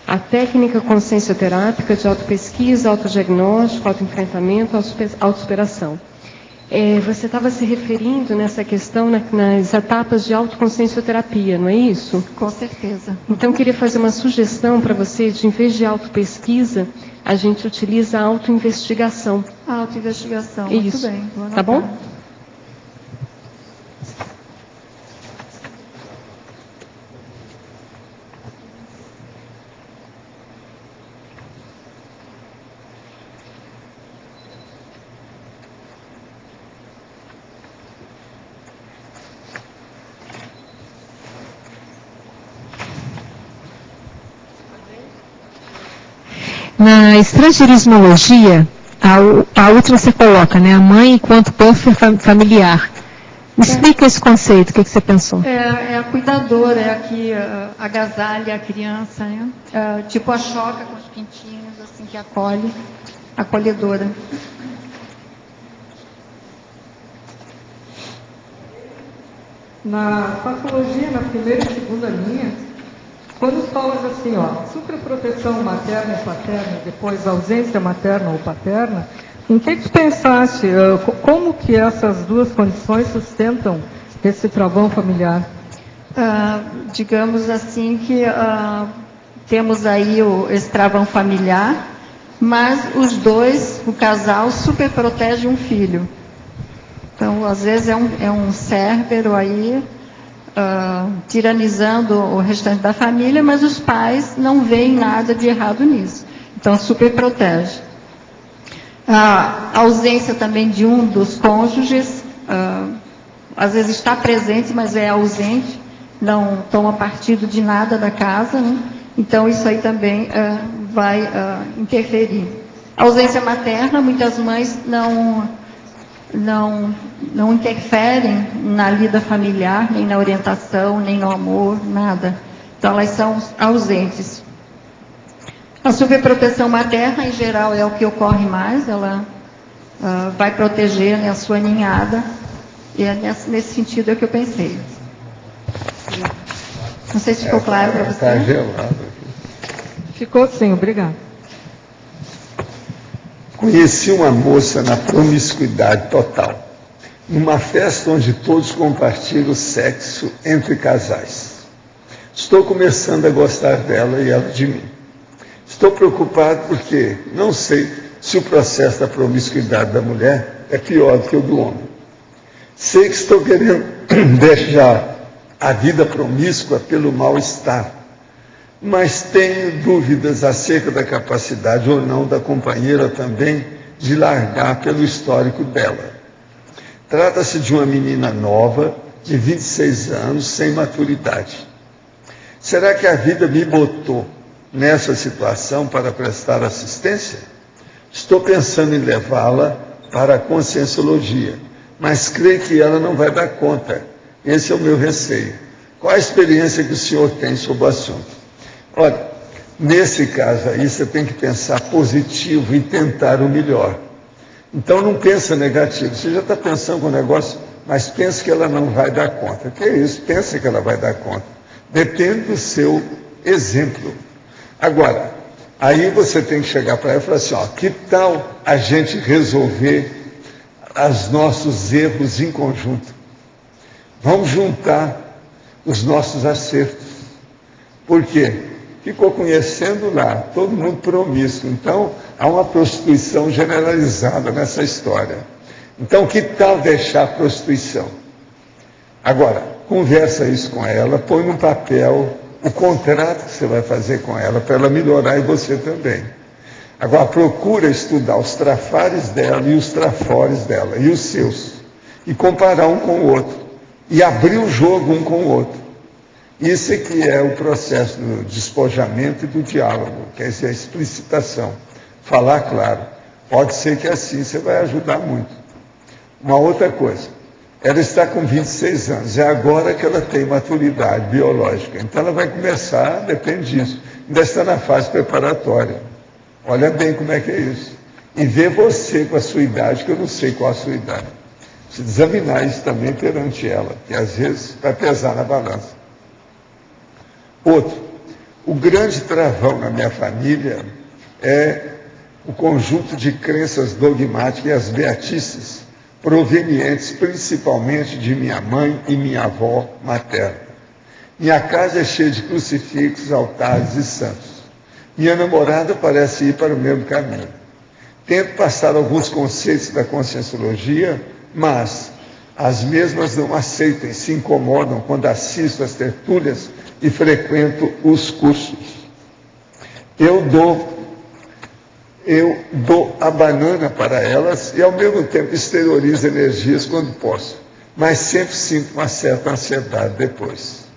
Speaker 9: a técnica consciencioterápica de autopesquisa, autodiagnóstico, autoenfrentamento, autossuperação. Você estava se referindo nessa questão nas etapas de autoconsciencioterapia, não é isso?
Speaker 1: Com certeza.
Speaker 9: Então, eu queria fazer uma sugestão para você, de em vez de autopesquisa, a gente utiliza a autoinvestigação.
Speaker 1: A autoinvestigação,
Speaker 9: isso.
Speaker 1: Muito bem.
Speaker 9: Tá bom?
Speaker 10: Na estrangerismologia, a outra você coloca, né? A mãe enquanto buffer familiar. Explica esse conceito, o que você pensou?
Speaker 1: É a cuidadora, é a que agasalha a criança, né? Tipo a choca com os pintinhos, assim, que acolhe, acolhedora.
Speaker 11: Na patologia, na primeira e segunda linha, quando falas assim, supraproteção materna e paterna, depois ausência materna ou paterna, em que tu pensaste, como que essas duas condições sustentam esse travão familiar?
Speaker 1: Digamos assim que temos aí esse travão familiar, mas os dois, o casal, superprotege um filho. Então, às vezes é um cérbero aí, tiranizando o restante da família, mas os pais não veem nada de errado nisso. Então, super protege. A ausência também de um dos cônjuges, às vezes está presente, mas é ausente, não toma partido de nada da casa, né? Então, isso aí também vai interferir. A ausência materna, muitas mães não interferem na lida familiar, nem na orientação, nem no amor, nada. Então, elas são ausentes. A superproteção materna, em geral, é o que ocorre mais. Ela vai proteger, né, a sua ninhada. E é nesse sentido é que eu pensei. Não sei se ficou claro para você.
Speaker 2: Está gelado.
Speaker 11: Ficou sim, obrigada.
Speaker 2: Conheci uma moça na promiscuidade total. numa festa onde todos compartilham sexo entre casais. Estou começando a gostar dela e ela de mim. Estou preocupado porque não sei se o processo da promiscuidade da mulher é pior do que o do homem. Sei que estou querendo deixar a vida promíscua pelo mal-estar, mas tenho dúvidas acerca da capacidade ou não da companheira também de largar pelo histórico dela. Trata-se de uma menina nova, de 26 anos, sem maturidade. Será que a vida me botou nessa situação para prestar assistência? Estou pensando em levá-la para a conscienciologia, mas creio que ela não vai dar conta. Esse é o meu receio. Qual a experiência que o senhor tem sobre o assunto? Olha, nesse caso aí, você tem que pensar positivo e tentar o melhor. Então não pensa negativo. Você já está pensando com o negócio, mas pensa que ela não vai dar conta. Que é isso? Pensa que ela vai dar conta. Depende do seu exemplo. Agora, aí você tem que chegar para ela e falar assim, ó, que tal a gente resolver os nossos erros em conjunto? Vamos juntar os nossos acertos. Por quê? Ficou conhecendo lá, todo mundo promíscuo. Então, há uma prostituição generalizada nessa história. Então, que tal deixar a prostituição? Agora, conversa isso com ela, põe num papel o contrato que você vai fazer com ela, para ela melhorar e você também. Agora, procura estudar os trafares dela e os trafores dela, e os seus, e comparar um com o outro, e abrir o jogo um com o outro. Isso é que é o processo do despojamento e do diálogo, que é a explicitação. Falar claro. Pode ser que assim você vai ajudar muito. Uma outra coisa, ela está com 26 anos, é agora que ela tem maturidade biológica. Então ela vai começar, depende disso. Ainda está na fase preparatória. Olha bem como é que é isso. E vê você com a sua idade, que eu não sei qual a sua idade. Se examinar isso também perante ela, que às vezes vai pesar na balança. Outro, o grande travão na minha família é o conjunto de crenças dogmáticas e as beatices, provenientes principalmente de minha mãe e minha avó materna. Minha casa é cheia de crucifixos, altares e santos. Minha namorada parece ir para o mesmo caminho. Tento passar alguns conceitos da conscienciologia, mas as mesmas não aceitam e se incomodam quando assisto às tertúlias e frequento os cursos. Eu dou a banana para elas e ao mesmo tempo exteriorizo energias quando posso, mas sempre sinto uma certa ansiedade depois.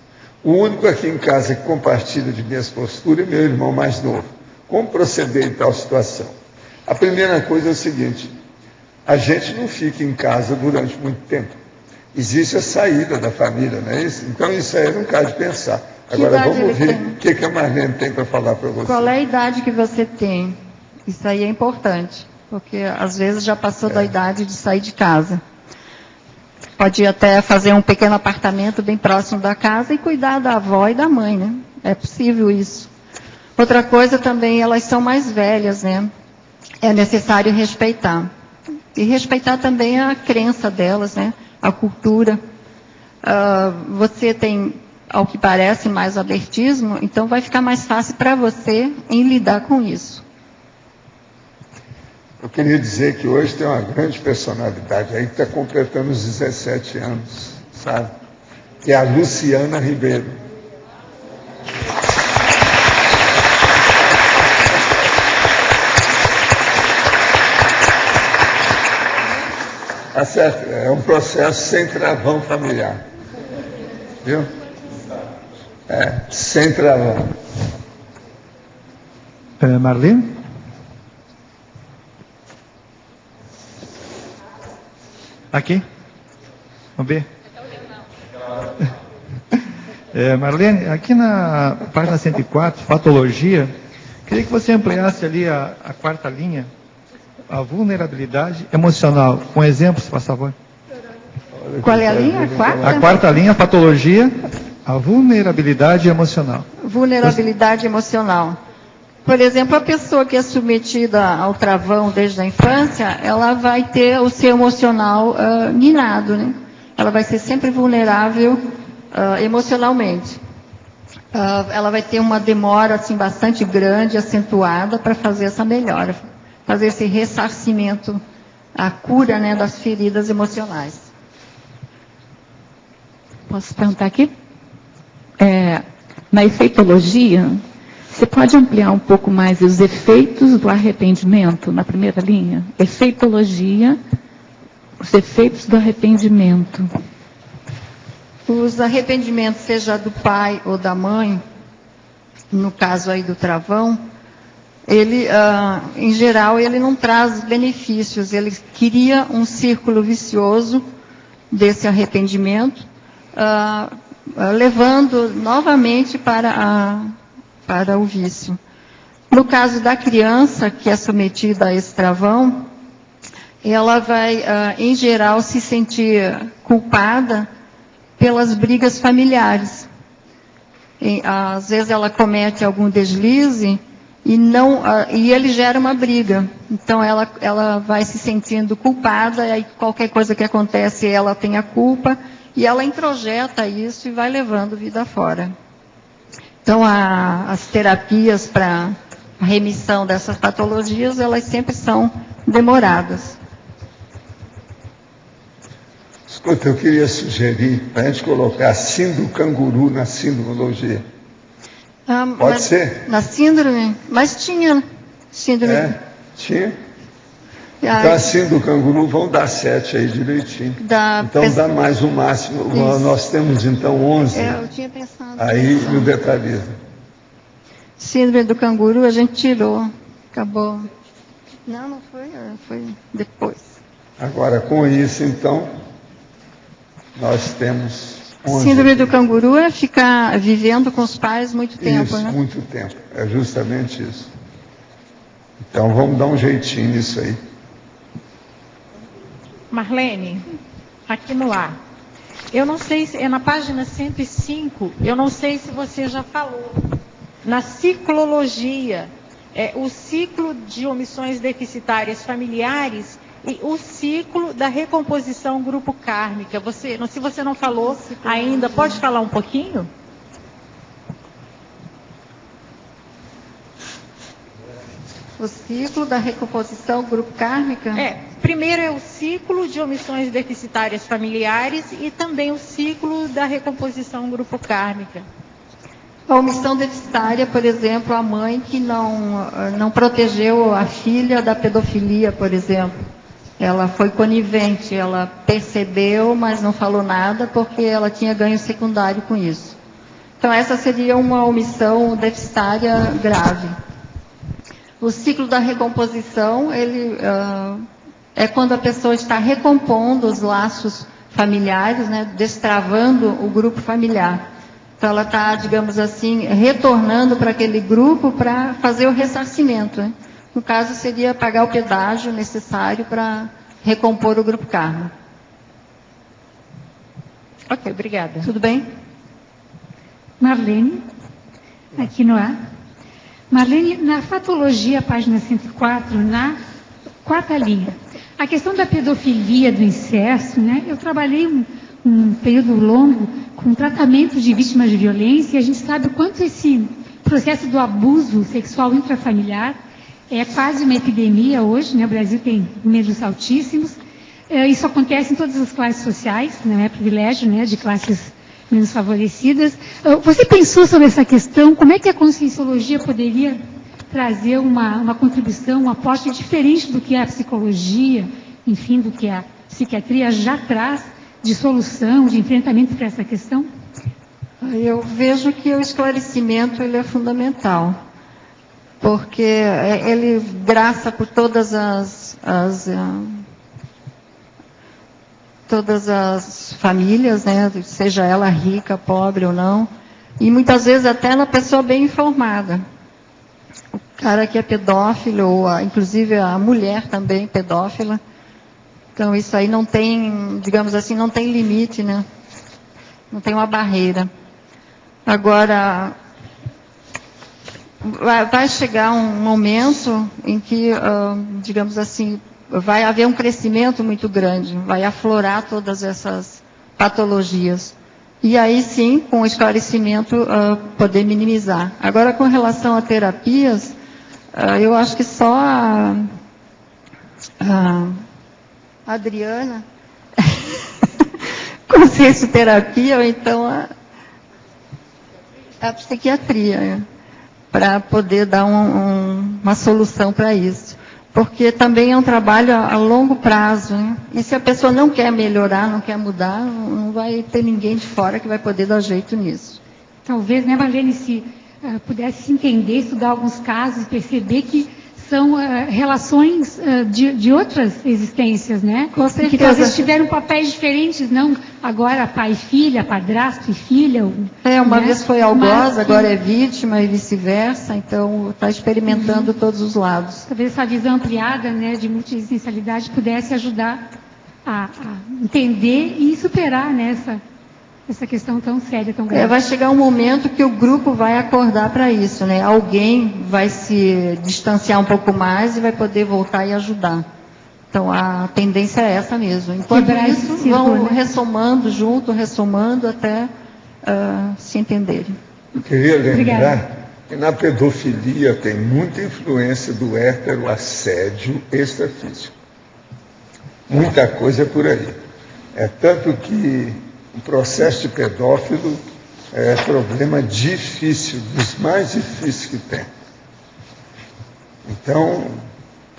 Speaker 2: O único aqui em casa que compartilha de minhas posturas é meu irmão mais novo. Como proceder em tal situação? A primeira coisa é o seguinte, a gente não fica em casa durante muito tempo. Existe a saída da família, não é isso? Então isso aí não cabe de pensar. Agora vamos ouvir o que a Marlene tem para falar para você.
Speaker 1: Qual é a idade que você tem? Isso aí é importante, porque às vezes já passou da idade de sair de casa. Pode até fazer um pequeno apartamento bem próximo da casa e cuidar da avó e da mãe, né? É possível isso. Outra coisa também, elas são mais velhas, né? É necessário respeitar. E respeitar também a crença delas, né? A cultura. Você tem, ao que parece, mais abertismo, então vai ficar mais fácil para você em lidar com isso.
Speaker 2: Eu queria dizer que hoje tem uma grande personalidade aí que está completando os 17 anos, sabe? Que é a Luciana Ribeiro. Tá certo? É um processo sem travão familiar. Viu? Sem travão.
Speaker 12: Marlene? Aqui? Vamos ver? Marlene, aqui na página 104, patologia, queria que você ampliasse ali a quarta linha, a vulnerabilidade emocional. Com exemplos, por favor.
Speaker 1: Qual é a linha? A quarta?
Speaker 12: A quarta linha, patologia, a vulnerabilidade emocional.
Speaker 1: Vulnerabilidade emocional. Por exemplo, a pessoa que é submetida ao travão desde a infância, ela vai ter o seu emocional minado, né? Ela vai ser sempre vulnerável emocionalmente. Ela vai ter uma demora assim, bastante grande, acentuada, para fazer essa melhora, fazer esse ressarcimento, a cura, né, das feridas emocionais.
Speaker 13: Posso perguntar aqui? Na efeitologia, você pode ampliar um pouco mais os efeitos do arrependimento na primeira linha? Efeitologia, os efeitos do arrependimento.
Speaker 1: Os arrependimentos, seja do pai ou da mãe, no caso aí do travão, ele, em geral, ele não traz benefícios, ele cria um círculo vicioso desse arrependimento, levando novamente para o vício. No caso da criança que é submetida a esse travão, ela vai, em geral, se sentir culpada pelas brigas familiares. Às vezes ela comete algum deslize e ele gera uma briga. Então ela vai se sentindo culpada, e aí qualquer coisa que acontece ela tem a culpa, e ela introjeta isso e vai levando vida fora. Então as terapias para a remissão dessas patologias, elas sempre são demoradas.
Speaker 2: Escuta, eu queria sugerir para a gente colocar a síndrome do canguru na sindromologia. Pode ser?
Speaker 1: Na síndrome? Mas tinha síndrome.
Speaker 2: Tinha? Então a síndrome do canguru vão dar 7 aí direitinho. Então dá mais o máximo. Isso. Nós temos então 11.
Speaker 1: Eu tinha pensado.
Speaker 2: Aí no detalhismo.
Speaker 1: Síndrome do canguru a gente tirou. Acabou. Não foi depois.
Speaker 2: Agora com isso então, nós temos 11.
Speaker 1: Síndrome do canguru é ficar vivendo com os pais muito tempo,
Speaker 2: isso,
Speaker 1: né?
Speaker 2: Muito tempo. É justamente isso. Então vamos dar um jeitinho nisso aí.
Speaker 14: Marlene, aqui no ar. Eu não sei se é na página 105, eu não sei se você já falou. Na ciclologia, o ciclo de omissões deficitárias familiares e o ciclo da recomposição grupo kármica. Se você não falou ainda, pode falar um pouquinho?
Speaker 1: O ciclo da recomposição grupo kármica?
Speaker 14: Primeiro é o ciclo de omissões deficitárias familiares e também o ciclo da recomposição grupo kármica.
Speaker 1: A omissão deficitária, por exemplo, a mãe que não protegeu a filha da pedofilia, por exemplo. Ela foi conivente, ela percebeu, mas não falou nada porque ela tinha ganho secundário com isso. Então essa seria uma omissão deficitária grave. O ciclo da recomposição, ele é quando a pessoa está recompondo os laços familiares, né, destravando o grupo familiar. Então ela está, digamos assim, retornando para aquele grupo para fazer o ressarcimento, né? No caso, seria pagar o pedágio necessário para recompor o grupo karma.
Speaker 14: Ok, obrigada.
Speaker 1: Tudo bem?
Speaker 15: Marlene, aqui no ar. Marlene, na fatologia, página 104, na 4ª linha, a questão da pedofilia, do incesto, né? Eu trabalhei um período longo com tratamento de vítimas de violência, e a gente sabe o quanto esse processo do abuso sexual intrafamiliar é quase uma epidemia hoje, né? O Brasil tem números altíssimos. Isso acontece em todas as classes sociais, não é privilégio, né, de classes menos favorecidas. Você pensou sobre essa questão? Como é que a conscienciologia poderia trazer uma contribuição, um aporte diferente do que a psicologia, enfim, do que a psiquiatria já traz de solução, de enfrentamento para essa questão?
Speaker 1: Eu vejo que o esclarecimento ele é fundamental, porque ele graça por todas as famílias, né, seja ela rica, pobre ou não, e muitas vezes até na pessoa bem informada. O cara que é pedófilo, ou inclusive a mulher também pedófila. Então isso aí não tem, digamos assim, não tem limite, né? Não tem uma barreira. Agora, vai chegar um momento em que, digamos assim, vai haver um crescimento muito grande, vai aflorar todas essas patologias. E aí sim, com o esclarecimento, poder minimizar. Agora, com relação a terapias, eu acho que só a Adriana, consciencioterapia, ou então a psiquiatria, para poder dar uma solução para isso. Porque também é um trabalho a longo prazo, né? E se a pessoa não quer melhorar, não quer mudar, não vai ter ninguém de fora que vai poder dar jeito nisso.
Speaker 15: Talvez, né, Marlene, se pudesse entender, estudar alguns casos, perceber que são relações de outras existências, né?
Speaker 1: Com certeza.
Speaker 15: Que talvez tiveram papéis diferentes, não agora pai e filha, padrasto e filha.
Speaker 1: Uma
Speaker 15: né?
Speaker 1: vez foi algoz, agora é vítima e vice-versa, então está experimentando todos os lados.
Speaker 15: Talvez essa visão ampliada, né, de multiessencialidade pudesse ajudar a entender e superar, né, essa questão tão séria, tão grave.
Speaker 1: Vai chegar um momento que o grupo vai acordar para isso, né? Alguém vai se distanciar um pouco mais e vai poder voltar e ajudar. Então, a tendência é essa mesmo. Enquanto isso, vão ressomando junto, ressomando até se entenderem.
Speaker 2: Eu queria lembrar que na pedofilia tem muita influência do heteroassédio extrafísico. Muita coisa por aí. É tanto que o processo de pedófilo é problema difícil, dos mais difíceis que tem. Então,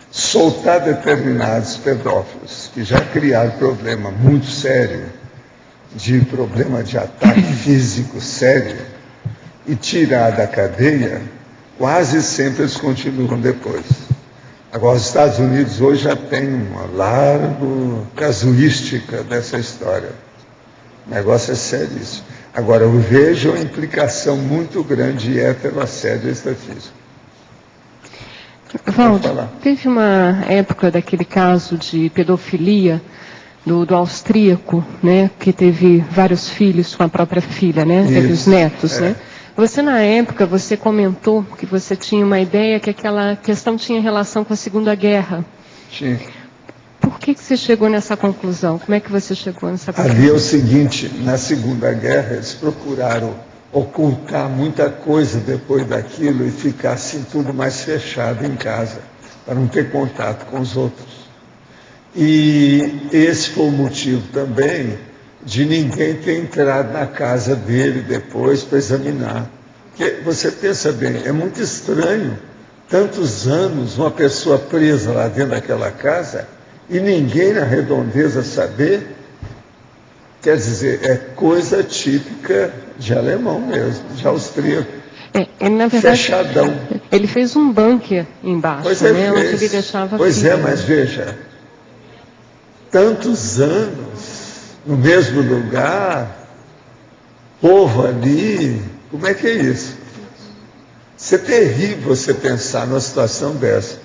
Speaker 2: soltar determinados pedófilos que já criaram problema muito sério, problema de ataque físico sério, e tirar da cadeia, quase sempre eles continuam depois. Agora, os Estados Unidos hoje já tem uma larga casuística dessa história. O negócio é seríssimo. Agora, eu vejo uma implicação muito grande de heteroassédio extrafísico.
Speaker 9: Valdo, teve uma época daquele caso de pedofilia do austríaco, né, que teve vários filhos com a própria filha, né, teve os netos, né? Você, na época, você comentou que você tinha uma ideia que aquela questão tinha relação com a Segunda Guerra.
Speaker 2: Sim.
Speaker 9: Por que você chegou nessa conclusão? Como é que você chegou nessa conclusão?
Speaker 2: Ali é o seguinte, na Segunda Guerra eles procuraram ocultar muita coisa depois daquilo e ficar assim tudo mais fechado em casa, para não ter contato com os outros. E esse foi o motivo também de ninguém ter entrado na casa dele depois para examinar. Porque você pensa bem, é muito estranho, tantos anos, uma pessoa presa lá dentro daquela casa e ninguém na redondeza saber. Quer dizer, é coisa típica de alemão mesmo, de austríaco.
Speaker 9: Ele, na verdade,
Speaker 2: fechadão.
Speaker 9: Ele fez um bunker embaixo, né, onde ele deixava
Speaker 2: mas veja, tantos anos no mesmo lugar, povo ali, como é que é isso? Isso é terrível você pensar numa situação dessa.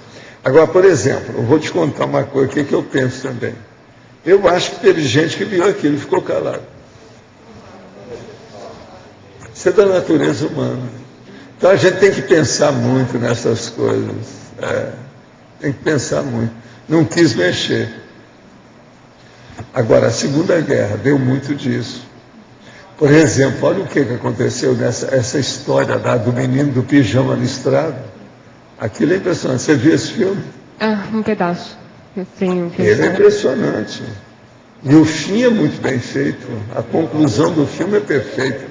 Speaker 2: Agora, por exemplo, eu vou te contar uma coisa que eu penso também. Eu acho que teve gente que viu aquilo e ficou calado. Isso é da natureza humana. Então a gente tem que pensar muito nessas coisas. Tem que pensar muito. Não quis mexer. Agora, a Segunda Guerra deu muito disso. Por exemplo, olha o que aconteceu essa história do menino do pijama listrado. Aquilo é impressionante. Você viu esse filme?
Speaker 9: Um pedaço.
Speaker 2: Ele é impressionante. E o fim é muito bem feito. A conclusão do filme é perfeita.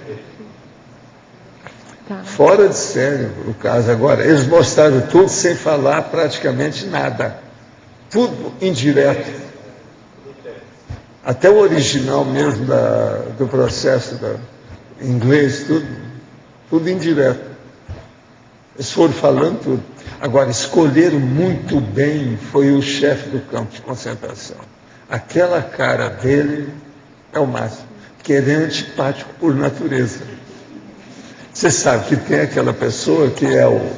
Speaker 2: Fora de sério o caso. Agora, eles mostraram tudo sem falar praticamente nada. Tudo indireto. Até o original mesmo do processo em inglês, tudo indireto. Eles foram falando tudo. Agora, escolheram muito bem, foi o chefe do campo de concentração. Aquela cara dele é o máximo, porque ele é antipático por natureza. Você sabe que tem aquela pessoa que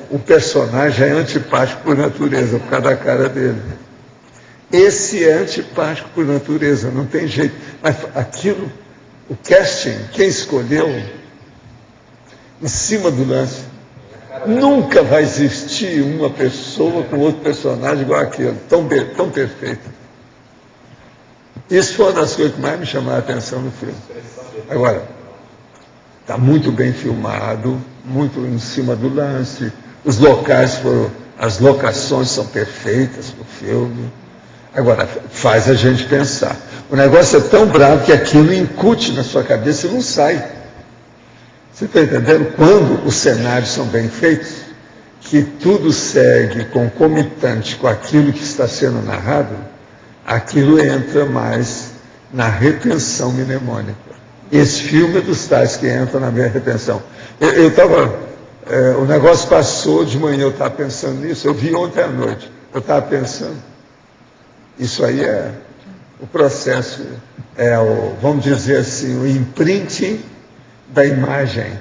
Speaker 2: o personagem é antipático por natureza, por causa da cara dele. Esse é antipático por natureza, não tem jeito. Mas aquilo, o casting, quem escolheu, em cima do lance, Nunca vai existir uma pessoa com outro personagem igual aquele, tão perfeito. Isso foi uma das coisas que mais me chamaram a atenção no filme. Agora, está muito bem filmado, muito em cima do lance, os locais foram, as locações são perfeitas para o filme. Agora, faz a gente pensar. O negócio é tão bravo que aquilo incute na sua cabeça e não sai. Você está entendendo? Quando os cenários são bem feitos, que tudo segue concomitante com aquilo que está sendo narrado, aquilo entra mais na retenção mnemônica. Esse filme é dos tais que entra na minha retenção. O negócio passou de manhã, eu estava pensando nisso, eu vi ontem à noite, eu estava pensando. Isso aí é o processo, vamos dizer assim, o imprinting da imagem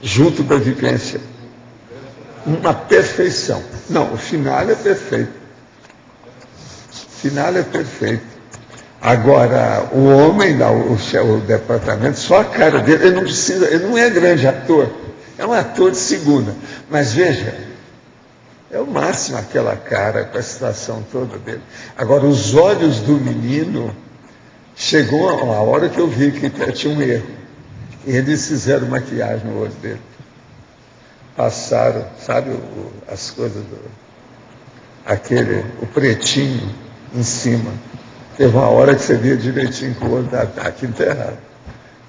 Speaker 2: junto da vivência. Uma perfeição. Não, o final é perfeito. O final é perfeito. Agora, o homem, o departamento, só a cara dele, ele não é grande ator, é um ator de segunda. Mas veja, é o máximo aquela cara com a situação toda dele. Agora, os olhos do menino, chegou a hora que eu vi que tinha um erro. Eles fizeram maquiagem no olho dele. Passaram, sabe, as coisas o pretinho em cima. Teve uma hora que você via direitinho que o olho aquilo está errado.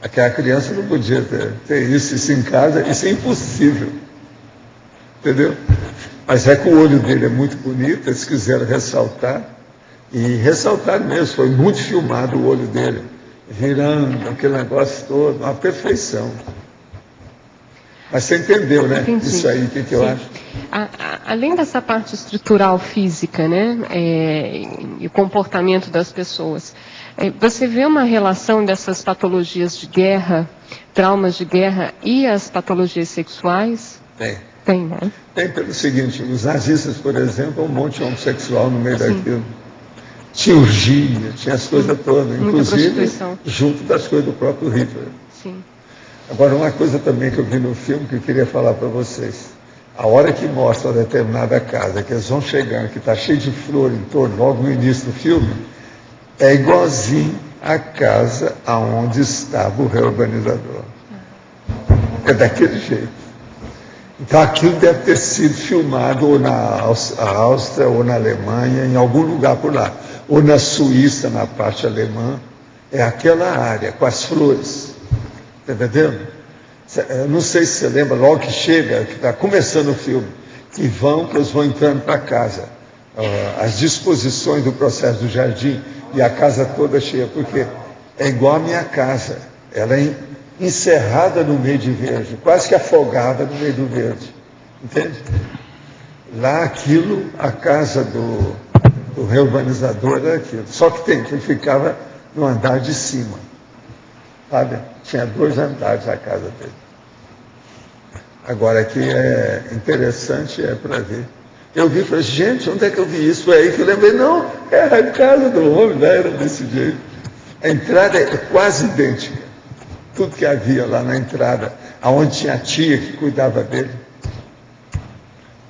Speaker 2: Aquela criança não podia ter isso em casa, isso é impossível. Entendeu? Mas é que o olho dele é muito bonito, eles quiseram ressaltar, e ressaltaram mesmo, foi muito filmado o olho dele, virando aquele negócio todo, uma perfeição. Mas você entendeu, né?
Speaker 9: Entendi.
Speaker 2: Isso aí, o que eu acho?
Speaker 9: Além dessa parte estrutural física, né, e o comportamento das pessoas, você vê uma relação dessas patologias de guerra, traumas de guerra e as patologias sexuais? Tem, né?
Speaker 2: Tem pelo seguinte, os nazistas, por exemplo, um monte de homossexual no meio daquilo. Tinha orgia, tinha as coisas todas, inclusive junto das coisas do próprio Hitler.
Speaker 9: Sim.
Speaker 2: Agora, uma coisa também que eu vi no filme que eu queria falar para vocês. A hora que mostra uma determinada casa, que eles vão chegando, que está cheio de flor em torno, logo no início do filme, é igualzinho à casa aonde estava o reurbanizador. É daquele jeito. Então, aquilo deve ter sido filmado ou na Áustria, ou na Alemanha, em algum lugar por lá. Ou na Suíça, na parte alemã. É aquela área, com as flores. Está entendendo? Eu não sei se você lembra, logo que chega, que está começando o filme, que eles vão entrando para casa. As disposições do processo do jardim e a casa toda cheia, porque é igual a minha casa. Ela é encerrada no meio de verde, quase que afogada no meio do verde. Entende? Lá aquilo, a casa do reurbanizador era aquilo. Só que ele ficava no andar de cima. Sabe? Tinha 2 andares a casa dele. Agora, aqui é interessante, para ver. Eu vi e falei, gente, onde é que eu vi isso? Foi aí que eu lembrei, não, era a casa do homem, né? Era desse jeito. A entrada é quase idêntica. Tudo que havia lá na entrada, aonde tinha a tia que cuidava dele.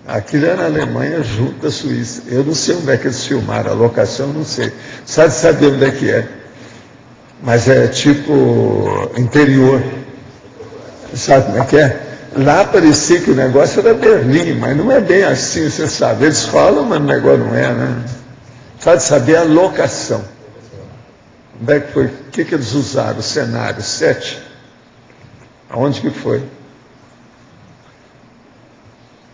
Speaker 2: Aquilo era na Alemanha, junto da Suíça. Eu não sei onde é que eles filmaram, a locação eu não sei. Sabe onde é que é? Mas é tipo interior. Sabe como é que é? Lá parecia que o negócio era Berlim, mas não é bem assim, você sabe. Eles falam, mas o negócio não é, né? Sabe saber a locação. Onde é que foi? O que eles usaram? O cenário 7? Aonde que foi?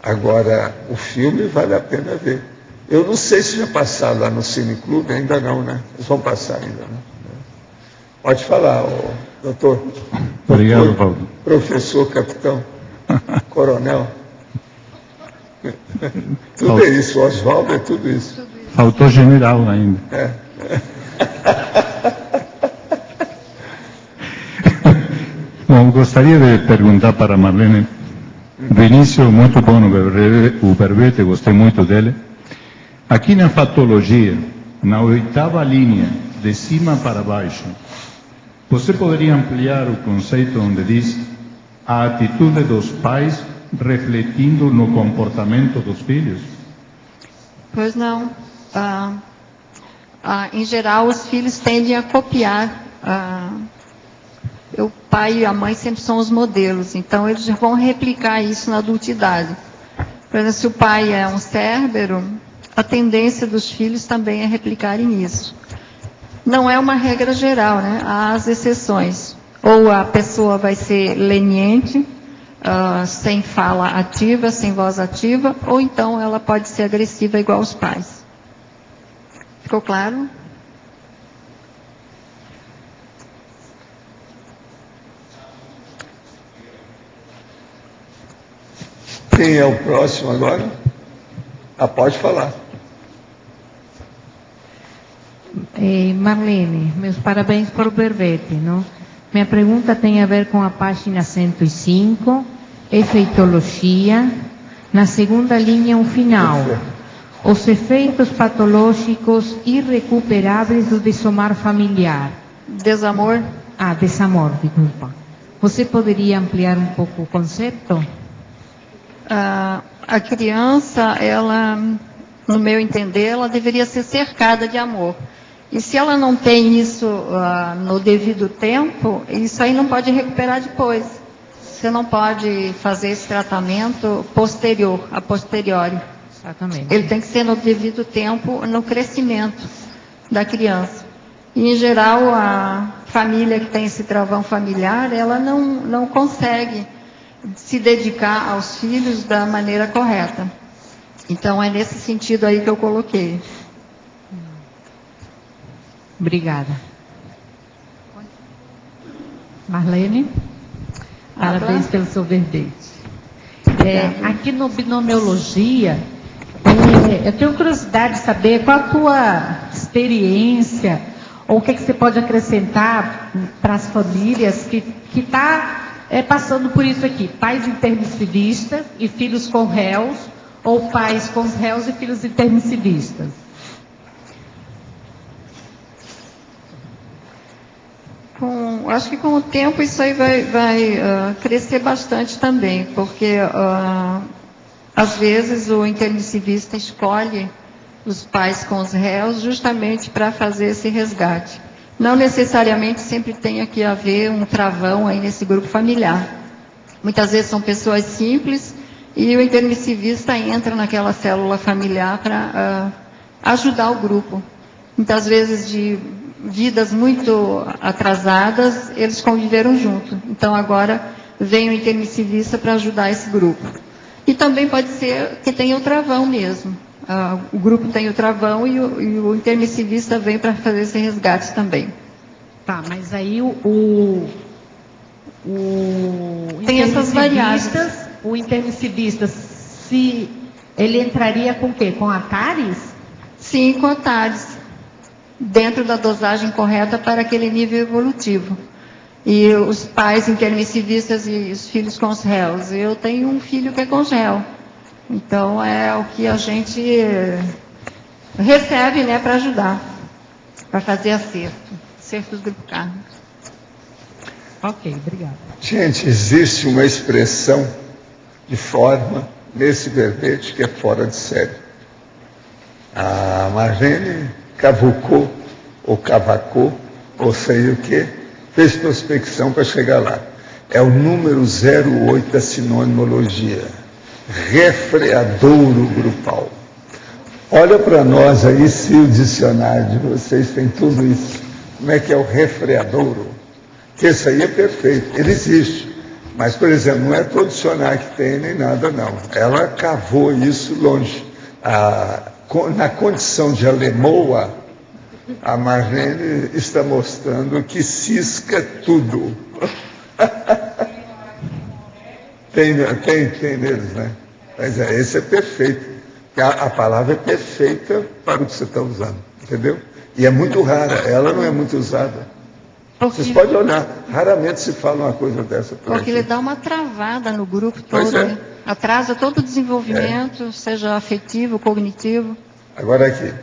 Speaker 2: Agora, o filme vale a pena ver. Eu não sei se já passaram lá no Cine Clube, ainda não, né? Eles vão passar ainda, né? Pode falar, doutor.
Speaker 16: Obrigado, Paulo.
Speaker 2: Professor, capitão, coronel. Tudo é isso, Oswaldo é tudo isso.
Speaker 16: Faltou general ainda. Bom, gostaria de perguntar para Marlene. Do início, muito bom o verbete, gostei muito dele. Aqui na fatologia, na 8ª linha, de cima para baixo, você poderia ampliar o conceito onde diz a atitude dos pais refletindo no comportamento dos filhos?
Speaker 1: Pois não. Em geral, os filhos tendem a copiar. O pai e a mãe sempre são os modelos, então eles vão replicar isso na adultidade. Por exemplo, se o pai é um cérbero, a tendência dos filhos também é replicarem isso. Não é uma regra geral, né? Há as exceções. Ou a pessoa vai ser leniente, sem fala ativa, sem voz ativa, ou então ela pode ser agressiva igual aos pais. Ficou claro?
Speaker 2: Quem é o próximo agora? Pode falar.
Speaker 17: Marlene, meus parabéns por o verbete, não? Minha pergunta tem a ver com a página 105, efeitologia, na segunda linha, o final. Os efeitos patológicos irrecuperáveis do desamor familiar.
Speaker 1: Desamor?
Speaker 17: Desamor, desculpa. Você poderia ampliar um pouco o conceito?
Speaker 1: A criança, ela, no meu entender, ela deveria ser cercada de amor. E se ela não tem isso no devido tempo, isso aí não pode recuperar depois. Você não pode fazer esse tratamento a posteriori.
Speaker 17: Exatamente.
Speaker 1: Ele tem que ser no devido tempo, no crescimento da criança. E, em geral, a família que tem esse travão familiar, ela não consegue se dedicar aos filhos da maneira correta. Então, é nesse sentido aí que eu coloquei.
Speaker 17: Obrigada. Marlene, parabéns pelo seu verbete. Aqui no binomiologia, eu tenho curiosidade de saber qual a tua experiência, ou o que você pode acrescentar para as famílias que está passando por isso aqui, pais intermissivistas e filhos com réus, ou pais com réus e filhos intermissivistas.
Speaker 1: Acho que com o tempo isso aí vai crescer bastante também, porque às vezes o intermissivista escolhe os pais com os réus justamente para fazer esse resgate. Não necessariamente sempre tem que haver um travão aí nesse grupo familiar. Muitas vezes são pessoas simples e o intermissivista entra naquela célula familiar para ajudar o grupo. Muitas vezes de vidas muito atrasadas, eles conviveram junto. Então agora vem o intermissivista para ajudar esse grupo. E também pode ser que tenha o travão mesmo. O grupo tem o travão e o intermissivista vem para fazer esse resgate também.
Speaker 17: Tá, mas aí
Speaker 1: tem essas variáveis.
Speaker 17: O intermissivista, se ele entraria com o quê? Com atares?
Speaker 1: Sim, com atares. Dentro da dosagem correta para aquele nível evolutivo. E os pais intermissivistas e os filhos com os réus. Eu tenho um filho que é com réu. Então, é o que a gente recebe, né, para ajudar, para fazer acertos do grupo kármico.
Speaker 17: Ok, obrigada.
Speaker 2: Gente, existe uma expressão de forma nesse verbete que é fora de série. A Marlene cavucou, ou cavacou, ou sei o que, fez prospecção para chegar lá. É o número 08 da sinonimologia. Refreadouro grupal. Olha para nós aí se o dicionário de vocês tem tudo isso. Como é que é o refreadouro? Que esse aí é perfeito, ele existe. Mas, por exemplo, não é todo dicionário que tem nem nada, não. Ela cavou isso longe. Na condição de alemoa, a Marlene está mostrando que cisca tudo. Tem neles, né? Mas esse é perfeito. A palavra é perfeita para o que você está usando, entendeu? E é muito rara, ela não é muito usada. Vocês podem olhar, raramente se fala uma coisa dessa.
Speaker 1: Porque ele dá uma travada no grupo todo, né? Atrasa todo o desenvolvimento, seja afetivo, cognitivo.
Speaker 2: Agora aqui,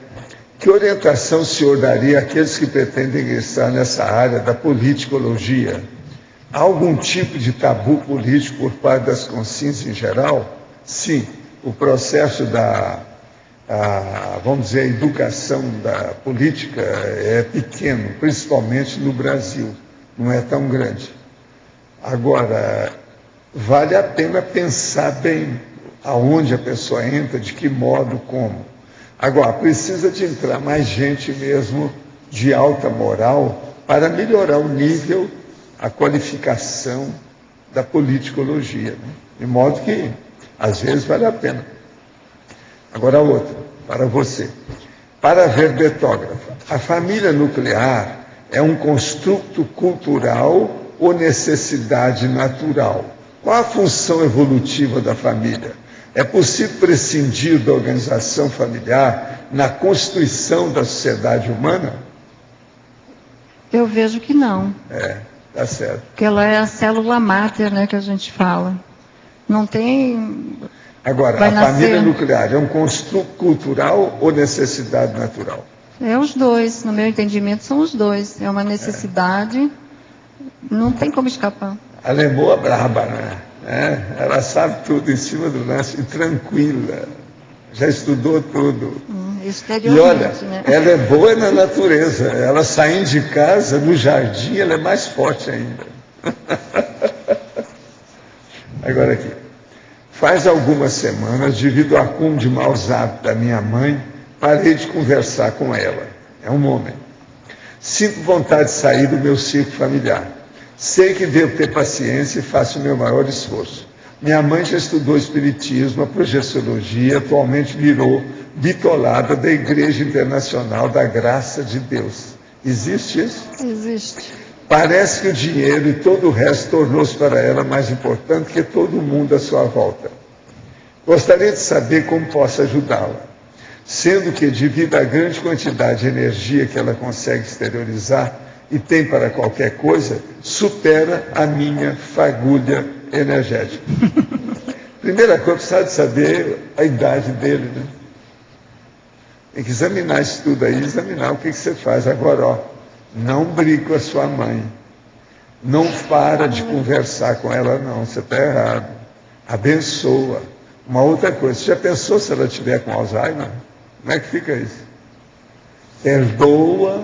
Speaker 2: que orientação o senhor daria àqueles que pretendem ingressar nessa área da politicologia? Há algum tipo de tabu político por parte das consciências em geral? Sim, o processo vamos dizer, a educação da política é pequeno, principalmente no Brasil, não é tão grande. Agora, vale a pena pensar bem aonde a pessoa entra, de que modo, como. Agora, precisa de entrar mais gente mesmo de alta moral para melhorar o nível, a qualificação da politicologia, né? De modo que, às vezes, vale a pena. Agora, outra, para você. Para a verbetógrafa, a família nuclear é um construto cultural ou necessidade natural? Qual a função evolutiva da família? É possível prescindir da organização familiar na constituição da sociedade humana?
Speaker 1: Eu vejo que não.
Speaker 2: Tá certo.
Speaker 1: Porque ela é a célula máter, né, que a gente fala. Não tem...
Speaker 2: Agora, a família nuclear é um construto cultural ou necessidade natural?
Speaker 1: É os dois, no meu entendimento, são os dois. É uma necessidade, não tem como escapar.
Speaker 2: A lemoa braba, né? Ela sabe tudo em cima do lance, e tranquila. Já estudou tudo. E olha,
Speaker 1: né?
Speaker 2: ela é boa na natureza. Ela saindo de casa, no jardim, ela é mais forte ainda. Agora aqui. Faz algumas semanas, devido ao acúmulo de maus hábitos da minha mãe, parei de conversar com ela. É um homem. Sinto vontade de sair do meu círculo familiar. Sei que devo ter paciência e faço o meu maior esforço. Minha mãe já estudou espiritismo, a projeciologia, atualmente virou bitolada da Igreja Internacional da Graça de Deus. Existe isso?
Speaker 1: Existe.
Speaker 2: Parece que o dinheiro e todo o resto tornou-se para ela mais importante que todo mundo à sua volta. Gostaria de saber como posso ajudá-la, sendo que, devido à grande quantidade de energia que ela consegue exteriorizar e tem para qualquer coisa, supera a minha fagulha energética. Primeira coisa, precisa de saber a idade dele, né? Tem que examinar isso tudo aí, examinar o que você faz. Agora, ó, não brigue com a sua mãe. Não para de conversar com ela, não. Você está errado. Abençoa. Uma outra coisa, você já pensou se ela estiver com Alzheimer? Como é que fica isso? Perdoa,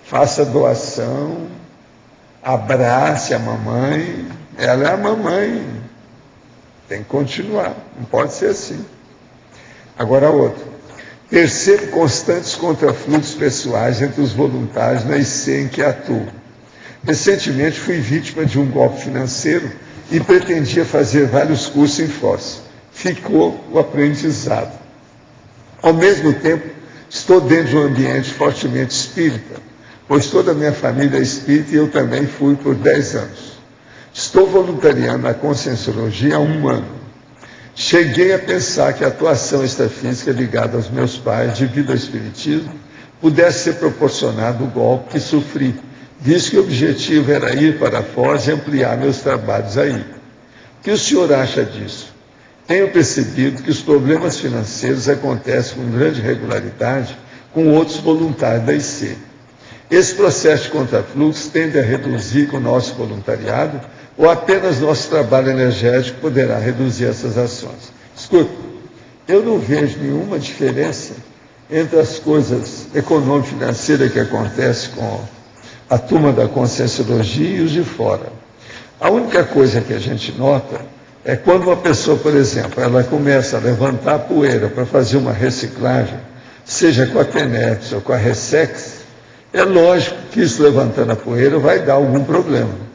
Speaker 2: faça doação, abrace a mamãe. Ela é a mamãe. Tem que continuar. Não pode ser assim. Agora, outra. Percebo constantes contrafluxos pessoais entre os voluntários na IC em que atuo. Recentemente fui vítima de um golpe financeiro e pretendia fazer vários cursos em Foz. Ficou o aprendizado. Ao mesmo tempo, estou dentro de um ambiente fortemente espírita, pois toda a minha família é espírita e eu também fui por 10 anos. Estou voluntariando na Conscienciologia há 1 ano. Cheguei a pensar que a atuação extrafísica ligada aos meus pais, devido ao espiritismo, pudesse ser proporcionado o golpe que sofri, visto que o objetivo era ir para a Foz e ampliar meus trabalhos aí. O que o senhor acha disso? Tenho percebido que os problemas financeiros acontecem com grande regularidade com outros voluntários da IC. Esse processo de contrafluxo tende a reduzir com o nosso voluntariado ou apenas nosso trabalho energético poderá reduzir essas ações? Escuta, eu não vejo nenhuma diferença entre as coisas econômico-financeiras que acontecem com a turma da Conscienciologia e os de fora. A única coisa que a gente nota é quando uma pessoa, por exemplo, ela começa a levantar poeira para fazer uma reciclagem, seja com a Tenex ou com a Ressex, é lógico que isso levantando a poeira vai dar algum problema.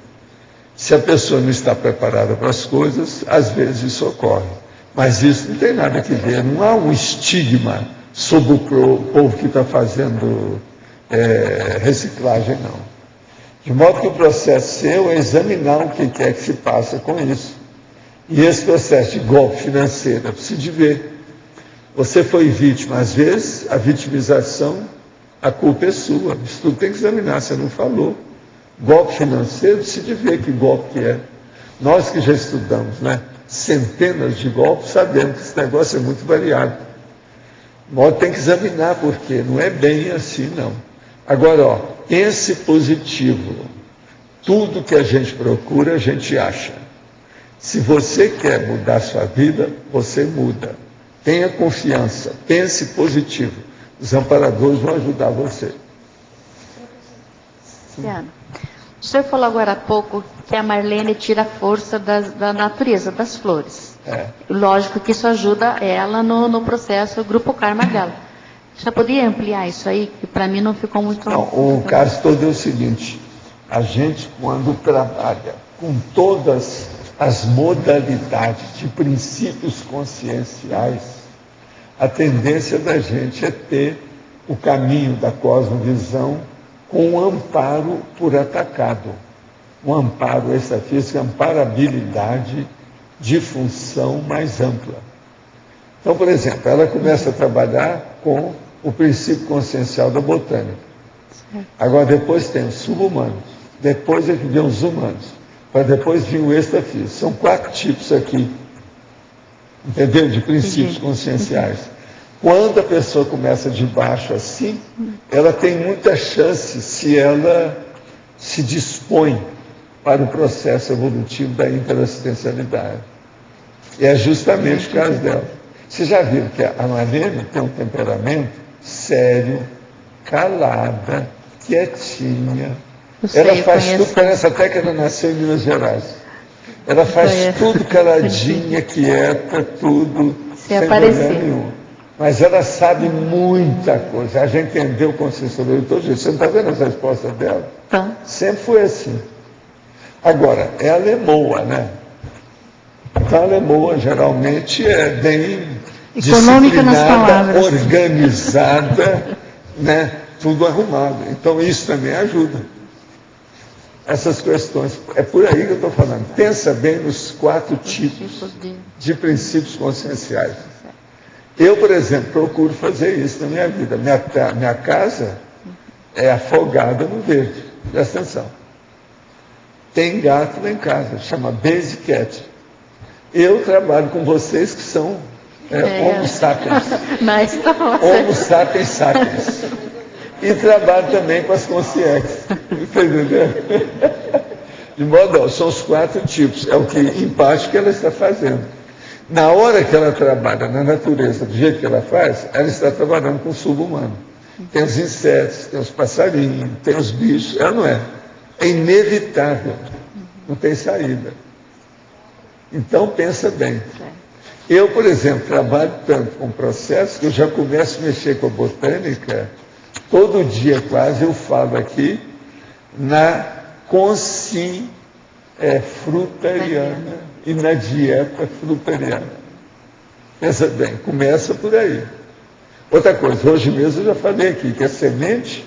Speaker 2: Se a pessoa não está preparada para as coisas, às vezes isso ocorre. Mas isso não tem nada a ver, não há um estigma sobre o povo que está fazendo reciclagem, não. De modo que o processo seu é examinar o que é que se passa com isso. E esse processo de golpe financeiro, é preciso de ver. Você foi vítima, às vezes, a vitimização, a culpa é sua. Isso tudo tem que examinar, você não falou. Golpe financeiro, precisa ver que golpe que é. Nós que já estudamos, né, centenas de golpes, sabemos que esse negócio é muito variado. Nós tem que examinar, porque não é bem assim, não. Agora, ó, pense positivo. Tudo que a gente procura, a gente acha. Se você quer mudar sua vida, você muda. Tenha confiança, pense positivo. Os amparadores vão ajudar você.
Speaker 4: Luciana, o senhor falou agora há pouco que a Marlene tira a força da natureza, das flores. Lógico que isso ajuda ela no processo, o grupo karma dela. Já poderia ampliar isso aí? Que para mim não ficou muito...
Speaker 2: Não, o caso todo é o seguinte, a gente quando trabalha com todas as modalidades de princípios conscienciais, a tendência da gente é ter o caminho da cosmovisão com um amparo por atacado. Um amparo extrafísico, amparabilidade de função mais ampla. Então, por exemplo, ela começa a trabalhar com o princípio consciencial da botânica. Agora, depois tem os subhumanos, depois é que vem os humanos, para depois vir o extrafísico. São 4 tipos aqui, entendeu? De princípios conscienciais. Quando a pessoa começa de baixo assim, ela tem muita chance, se ela se dispõe para o processo evolutivo da interassistencialidade. E é justamente o caso dela. Vocês já viram que a Marlene tem um temperamento sério, calada, quietinha. Ela faz tudo, parece até que ela nasceu em Minas Gerais. Ela faz tudo caladinha, quieta, tudo, sem problema nenhum. Mas ela sabe muita coisa. Já entendeu o consciencialismo todo jeito. Você não está vendo as respostas dela?
Speaker 4: Tá.
Speaker 2: Sempre foi assim. Agora, ela é moa, né? Então, a lemoa geralmente é bem
Speaker 14: econômica nas palavras,
Speaker 2: organizada, né? Tudo arrumado. Então, isso também ajuda. Essas questões. É por aí que eu estou falando. Pensa bem nos 4 tipos de princípios conscienciais. Eu, por exemplo, procuro fazer isso na minha vida. Minha casa é afogada no verde. Presta atenção. Tem gato lá em casa, chama Base Cat. Eu trabalho com vocês que são Homo sapiens. Homo sapiens sapiens. E trabalho também com as consciências. Entendeu? De modo, são os 4 tipos. É o que, em parte, que ela está fazendo. Na hora que ela trabalha na natureza, do jeito que ela faz, ela está trabalhando com o subhumano. Tem os insetos, tem os passarinhos, tem os bichos. Ela não é. É inevitável. Não tem saída. Então, pensa bem. Eu, por exemplo, trabalho tanto com processos que eu já começo a mexer com a botânica. Todo dia, quase, eu falo aqui na frutariana e na dieta frutariana. Pensa bem, começa por aí. Outra coisa, hoje mesmo eu já falei aqui, que a semente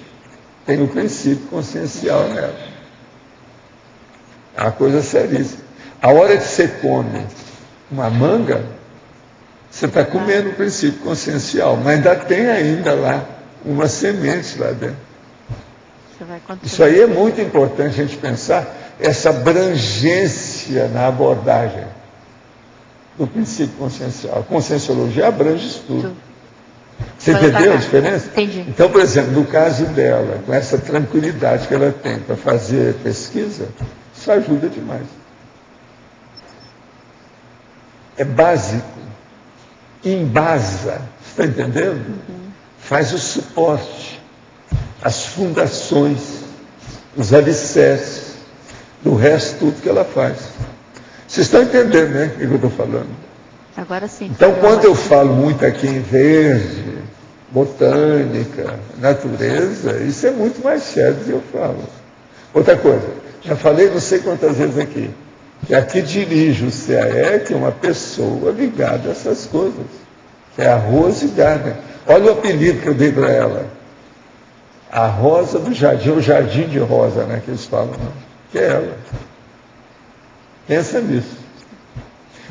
Speaker 2: tem o princípio consciencial nela. É uma coisa seríssima. A hora que você come uma manga, você está comendo o princípio consciencial, mas ainda tem lá uma semente lá dentro. Isso aí é muito importante a gente pensar, essa abrangência na abordagem do princípio consciencial. A conscienciologia abrange isso tudo. Você entendeu a diferença?
Speaker 4: Entendi.
Speaker 2: Então, por exemplo, no caso dela, com essa tranquilidade que ela tem para fazer pesquisa, isso ajuda demais. É básico. Embasa. Está entendendo? Faz o suporte, as fundações, os alicerces, do resto tudo que ela faz. Vocês estão entendendo, né, o que eu estou falando?
Speaker 4: Agora sim.
Speaker 2: Então, quando eu falo muito aqui em verde, botânica, natureza, isso é muito mais sério do que eu falo. Outra coisa, já falei não sei quantas vezes aqui, que aqui dirige o CAE, que é uma pessoa ligada a essas coisas, que é a Rose Gardner. Olha o apelido que eu dei para ela. A Rosa do Jardim, o Jardim de Rosa, né, que eles falam, não? Que é ela. Pensa nisso.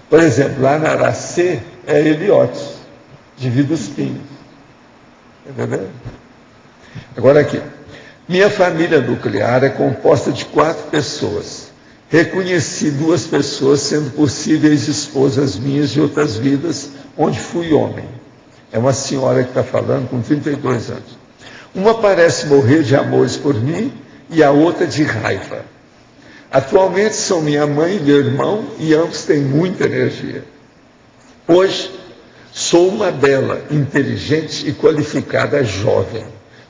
Speaker 2: Por exemplo, lá na Aracê é Heliotes, de Vidos Pinhos. Entendeu? Agora aqui. Minha família nuclear é composta de 4 pessoas. Reconheci 2 pessoas sendo possíveis esposas minhas de outras vidas, onde fui homem. É uma senhora que está falando, com 32 anos. Uma parece morrer de amores por mim e a outra de raiva. Atualmente são minha mãe e meu irmão e ambos têm muita energia. Hoje, sou uma bela, inteligente e qualificada jovem,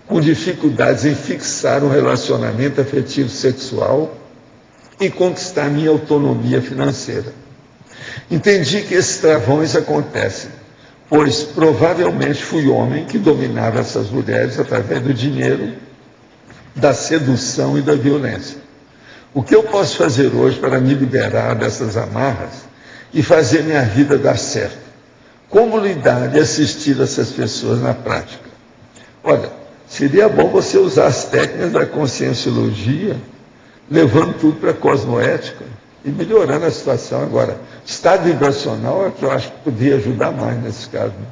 Speaker 2: com dificuldades em fixar um relacionamento afetivo sexual e conquistar minha autonomia financeira. Entendi que esses travões acontecem, pois provavelmente fui homem que dominava essas mulheres através do dinheiro, da sedução e da violência. O que eu posso fazer hoje para me liberar dessas amarras e fazer minha vida dar certo? Como lidar e assistir essas pessoas na prática? Olha, seria bom você usar as técnicas da conscienciologia, levando tudo para a cosmoética e melhorando a situação. Agora, estado vibracional é que eu acho que poderia ajudar mais nesse caso. Né?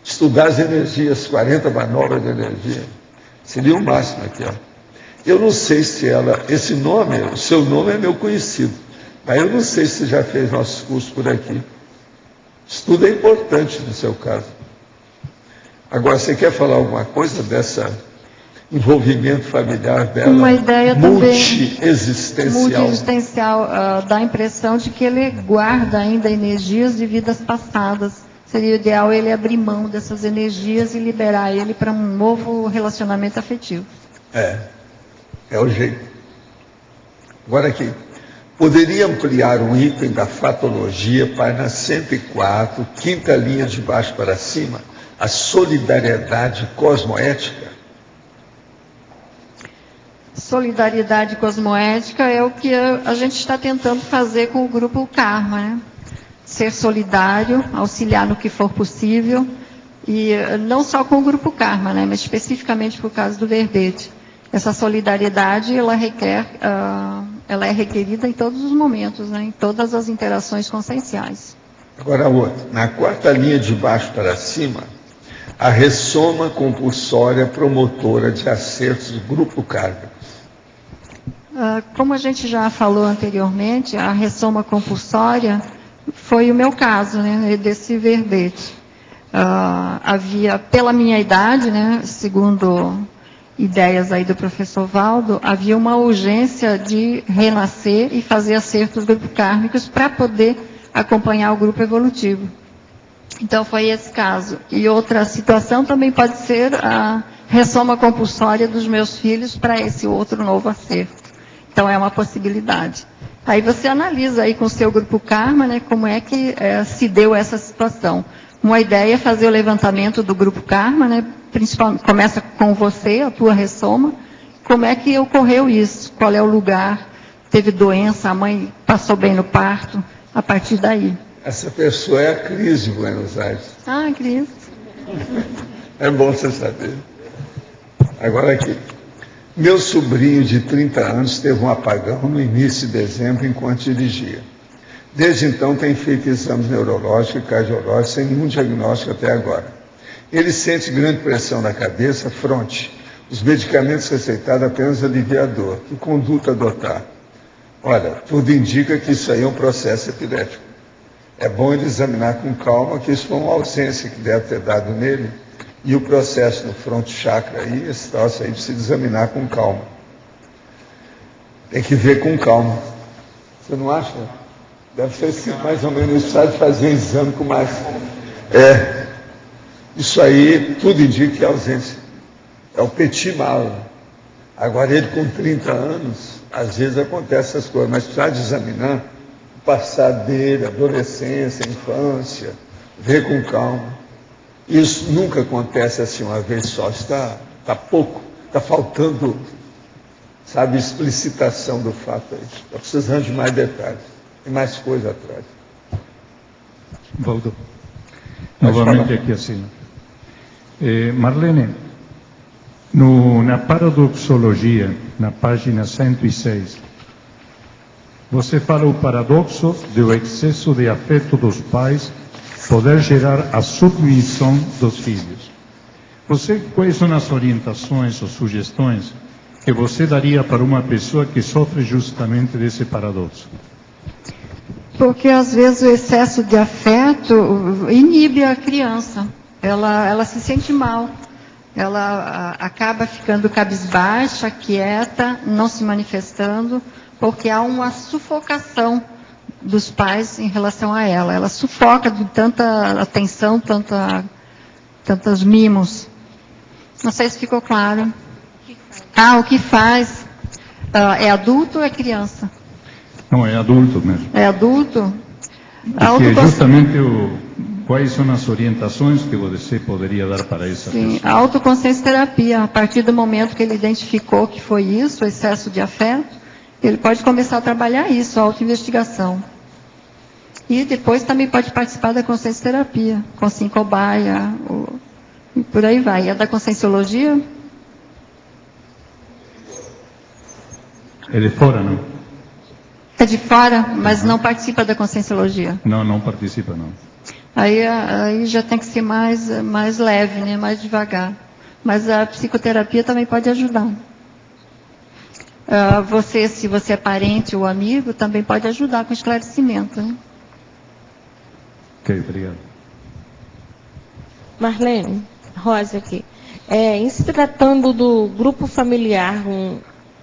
Speaker 2: Estudar as energias, 40 manobras de energia, seria o máximo aqui. Ó. Eu não sei se esse nome, o seu nome é meu conhecido, mas eu não sei se você já fez nossos cursos por aqui. Estudo é importante no seu caso. Agora, você quer falar alguma coisa desse envolvimento familiar dela?
Speaker 1: Uma ideia
Speaker 2: multi-existencial.
Speaker 1: Multi-existencial, dá a impressão de que ele guarda ainda energias de vidas passadas. Seria ideal ele abrir mão dessas energias e liberar ele para um novo relacionamento afetivo.
Speaker 2: É o jeito. Agora aqui. Poderia ampliar um item da fatologia, página 104, quinta linha de baixo para cima, a solidariedade cosmoética?
Speaker 1: Solidariedade cosmoética é o que a gente está tentando fazer com o grupo Karma, né? Ser solidário, auxiliar no que for possível, e não só com o grupo Karma, né? Mas especificamente por causa do verbete. Essa solidariedade, ela é requerida em todos os momentos, né? Em todas as interações conscienciais.
Speaker 2: Agora outra, na quarta linha de baixo para cima, a ressoma compulsória promotora de acertos do grupo kármico.
Speaker 1: Como a gente já falou anteriormente, a ressoma compulsória foi o meu caso, né? Desse verbete. Havia, pela minha idade, né? Segundo ideias aí do professor Valdo, havia uma urgência de renascer e fazer acertos grupos kármicos para poder acompanhar o grupo evolutivo. Então foi esse caso. E outra situação também pode ser a ressoma compulsória dos meus filhos para esse outro novo acerto. Então é uma possibilidade. Aí você analisa aí com o seu grupo Karma, né, como é que se deu essa situação. Uma ideia é fazer o levantamento do grupo Karma, né? Principalmente, começa com você, a tua ressoma. Como é que ocorreu isso? Qual é o lugar? Teve doença, a mãe passou bem no parto? A partir daí.
Speaker 2: Essa pessoa é a Cris de Buenos Aires.
Speaker 1: Cris.
Speaker 2: É bom você saber. Agora aqui. Meu sobrinho de 30 anos teve um apagão no início de dezembro enquanto dirigia. Desde então tem feito exames neurológicos e cardiológicos sem nenhum diagnóstico até agora. Ele sente grande pressão na cabeça, fronte. Os medicamentos receitados apenas aliviam a dor. Que conduta adotar? Olha, tudo indica que isso aí é um processo epilético. É bom ele examinar com calma que isso foi uma ausência que deve ter dado nele. E o processo no fronte chakra aí, esse troço aí precisa examinar com calma. Tem que ver com calma. Você não acha? Deve ser assim, mais ou menos, precisa de fazer um exame com mais. Isso aí, tudo indica que é ausência. É o petit mal. Agora, ele com 30 anos, às vezes acontece essas coisas, mas precisa de examinar o passado dele, adolescência, infância, ver com calma. Isso nunca acontece assim uma vez só, está pouco, está faltando, sabe, explicitação do fato aí. Está precisando de mais detalhes. Tem mais coisa atrás.
Speaker 16: Valdo. Novamente aqui assim. Marlene, na paradoxologia, na página 106, você fala o paradoxo do excesso de afeto dos pais poder gerar a submissão dos filhos. Quais são as orientações ou sugestões que você daria para uma pessoa que sofre justamente desse paradoxo?
Speaker 1: Porque às vezes o excesso de afeto inibe a criança. Ela se sente mal. Ela acaba ficando cabisbaixa, quieta, não se manifestando, porque há uma sufocação dos pais em relação a ela. Ela sufoca de tanta atenção, tantos mimos. Não sei se ficou claro. O que faz? É adulto ou é criança?
Speaker 16: Não, é adulto mesmo.
Speaker 1: É adulto?
Speaker 16: Porque justamente quais são as orientações que você poderia dar para essa pessoa?
Speaker 1: A autoconsciência terapia. A partir do momento que ele identificou que foi isso, o excesso de afeto, ele pode começar a trabalhar isso, a autoinvestigação. E depois também pode participar da consciência terapia, com cobaia, e por aí vai. É da conscienciologia?
Speaker 16: É de fora, não?
Speaker 1: É de fora, mas não participa da conscienciologia?
Speaker 16: Não, não participa, não.
Speaker 1: Aí já tem que ser mais leve, né? Mais devagar. Mas a psicoterapia também pode ajudar. Se você é parente ou amigo, também pode ajudar com esclarecimento. Né?
Speaker 16: Ok, obrigado.
Speaker 3: Marlene, Rosa aqui. Em se tratando do grupo familiar,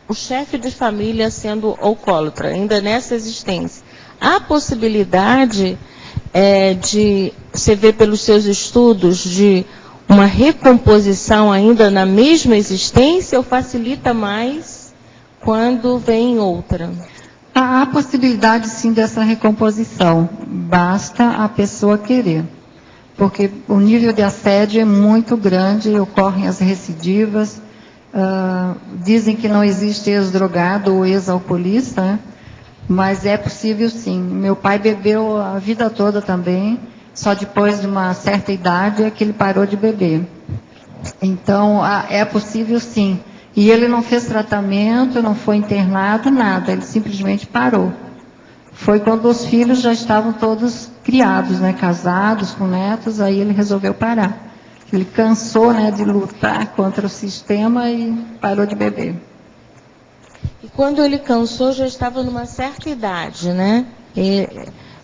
Speaker 3: o chefe de família sendo alcoólatra, ainda nessa existência, há possibilidade de, você vê pelos seus estudos, de uma recomposição ainda na mesma existência ou facilita mais quando vem outra?
Speaker 1: Há possibilidade sim dessa recomposição, basta a pessoa querer. Porque o nível de assédio é muito grande, ocorrem as recidivas, dizem que não existe ex-drogado ou ex-alcoolista, né? Mas é possível sim. Meu pai bebeu a vida toda também, só depois de uma certa idade é que ele parou de beber. Então, é possível sim. E ele não fez tratamento, não foi internado, nada, ele simplesmente parou. Foi quando os filhos já estavam todos criados, né, casados, com netos, aí ele resolveu parar. Ele cansou, né, de lutar contra o sistema e parou de beber.
Speaker 3: E quando ele cansou, já estava numa certa idade, né? E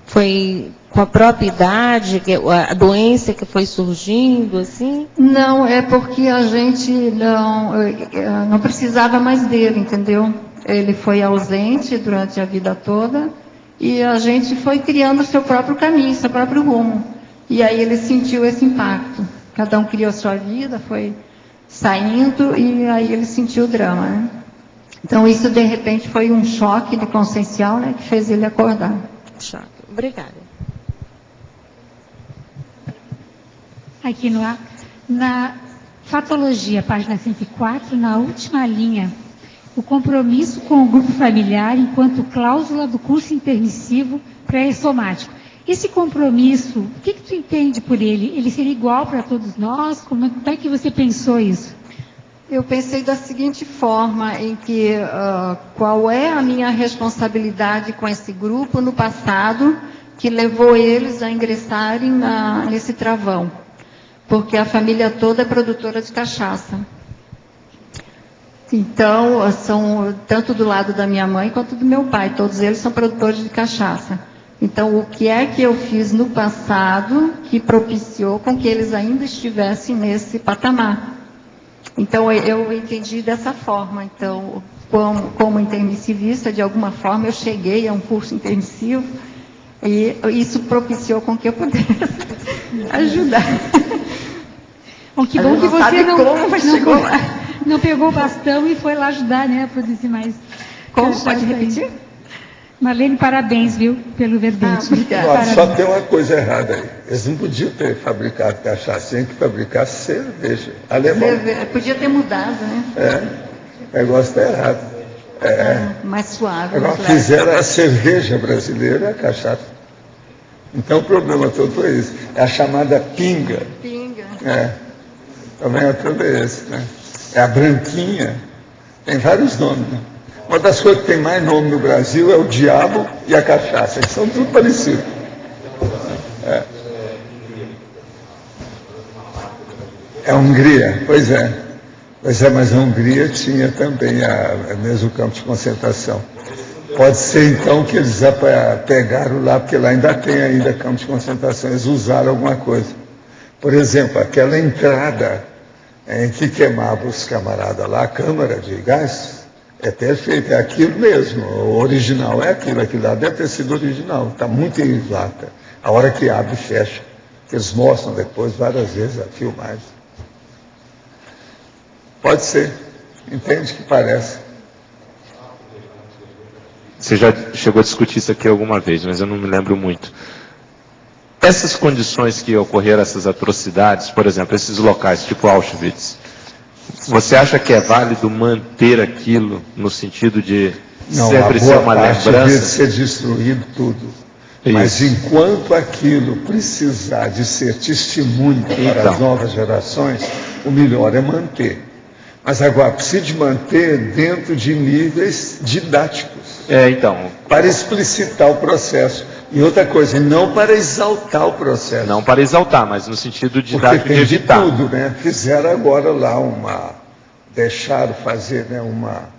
Speaker 3: foi com a própria idade, a doença que foi surgindo, assim?
Speaker 1: Não, é porque a gente não precisava mais dele, entendeu? Ele foi ausente durante a vida toda e a gente foi criando o seu próprio caminho, seu próprio rumo. E aí ele sentiu esse impacto. Cada um criou sua vida, foi saindo e aí ele sentiu o drama, né? Então isso de repente foi um choque de consciencial, né, que fez ele acordar.
Speaker 3: Choque. Obrigada.
Speaker 15: Aqui na Fatologia, página 104, na última linha, o compromisso com o grupo familiar enquanto cláusula do curso intermissivo pré-somático. Esse compromisso, o que tu entende por ele? Ele seria igual para todos nós? Como é que você pensou isso?
Speaker 1: Eu pensei da seguinte forma, em que qual é a minha responsabilidade com esse grupo no passado que levou eles a ingressarem nesse travão. Porque a família toda é produtora de cachaça. Então, são tanto do lado da minha mãe quanto do meu pai, todos eles são produtores de cachaça. Então, o que é que eu fiz no passado que propiciou com que eles ainda estivessem nesse patamar? Então, eu entendi dessa forma. Então, como intermissivista, de alguma forma, eu cheguei a um curso intermissivo e isso propiciou com que eu pudesse ajudar.
Speaker 15: Bom, que bom que você não pegou o bastão e foi lá ajudar, né, a produzir mais.
Speaker 1: Como? Pode repetir?
Speaker 15: Marlene, parabéns, viu, pelo verbete.
Speaker 2: Obrigada. Só tem uma coisa errada aí. Eles não podiam ter fabricado cachaça, tinham que fabricar cerveja. Alemão.
Speaker 1: Podia ter mudado, né?
Speaker 2: O negócio está errado.
Speaker 1: Mais suave.
Speaker 2: Agora fizeram a cerveja brasileira, a cachaça. Então o problema todo foi isso. É a chamada pinga.
Speaker 1: Pinga.
Speaker 2: Também é tudo esse, né? É a branquinha. Tem vários nomes, né? Uma das coisas que tem mais nome no Brasil é o diabo e a cachaça, que são tudo parecidos. É a Hungria, pois é. Pois é, mas a Hungria tinha também mesmo campo de concentração. Pode ser então que eles pegaram lá, porque lá ainda tem ainda campo de concentração, eles usaram alguma coisa. Por exemplo, aquela entrada em que queimava os camaradas lá, a câmara de gás, É perfeito, é aquilo mesmo. O original é aquilo lá deve ter sido original. Está muito em lata. A hora que abre e fecha. Eles mostram depois várias vezes a filmagem. Pode ser. Entende que parece.
Speaker 8: Você já chegou a discutir isso aqui alguma vez, mas eu não me lembro muito. Essas condições que ocorreram, essas atrocidades, por exemplo, esses locais, tipo Auschwitz, você acha que é válido manter aquilo no sentido de sempre ser uma lembrança?
Speaker 2: De ser destruído tudo. Mas enquanto aquilo precisar de ser testemunho para as novas gerações, o melhor é manter. Mas agora, precisa de manter dentro de níveis didáticos. Para explicitar o processo. E outra coisa, não para exaltar o processo.
Speaker 8: Não para exaltar, mas no sentido didático de evitar.
Speaker 2: Porque tem de tudo, né? Fizeram agora lá deixaram fazer, né, uma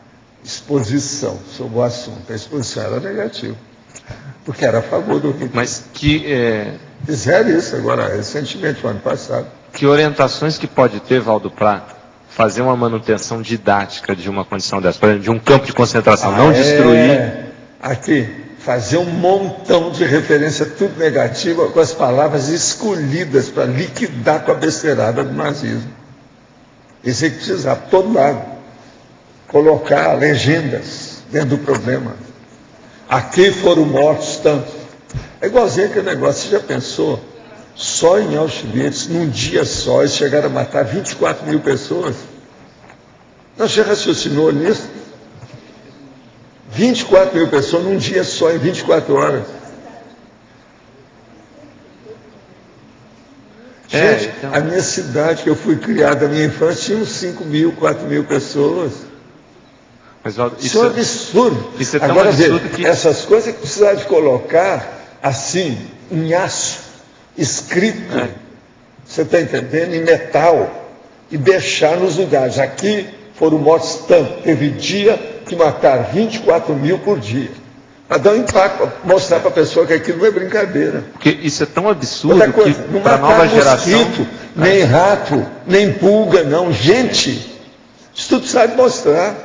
Speaker 2: exposição sobre o assunto. A exposição era negativa. Porque era a favor do Hitler.
Speaker 8: Mas que...
Speaker 2: Fizeram isso agora, recentemente, no ano passado.
Speaker 8: Que orientações que pode ter, Valdo, para fazer uma manutenção didática de uma condição dessa? Por exemplo, de um campo de concentração, não destruir...
Speaker 2: Aqui, fazer um montão de referência, tudo negativa, com as palavras escolhidas para liquidar com a besteirada do nazismo. Isso é que precisava, por todo lado. Colocar legendas dentro do problema. Aqui foram mortos tantos. É igualzinho aquele negócio, você já pensou? Só em Auschwitz, num dia só, eles chegaram a matar 24 mil pessoas. Não, você raciocinou nisso? 24 mil pessoas num dia só, em 24 horas. Gente, a minha cidade, que eu fui criado, a minha infância, tinha uns 5 mil, 4 mil pessoas.
Speaker 8: Mas,
Speaker 2: isso é absurdo.
Speaker 8: Isso é tão
Speaker 2: agora,
Speaker 8: absurdo que...
Speaker 2: essas coisas que precisava de colocar, assim, em aço, escrito, você está entendendo? Em metal, e deixar nos lugares. Aqui foram mortos tanto. Teve dia que mataram 24 mil por dia. Para dar um impacto, para mostrar para a pessoa que aquilo não é brincadeira.
Speaker 8: Porque isso é tão absurdo que para a nova geração...
Speaker 2: Mosquito, nem rato, nem pulga, não. Gente, isso tudo sabe mostrar.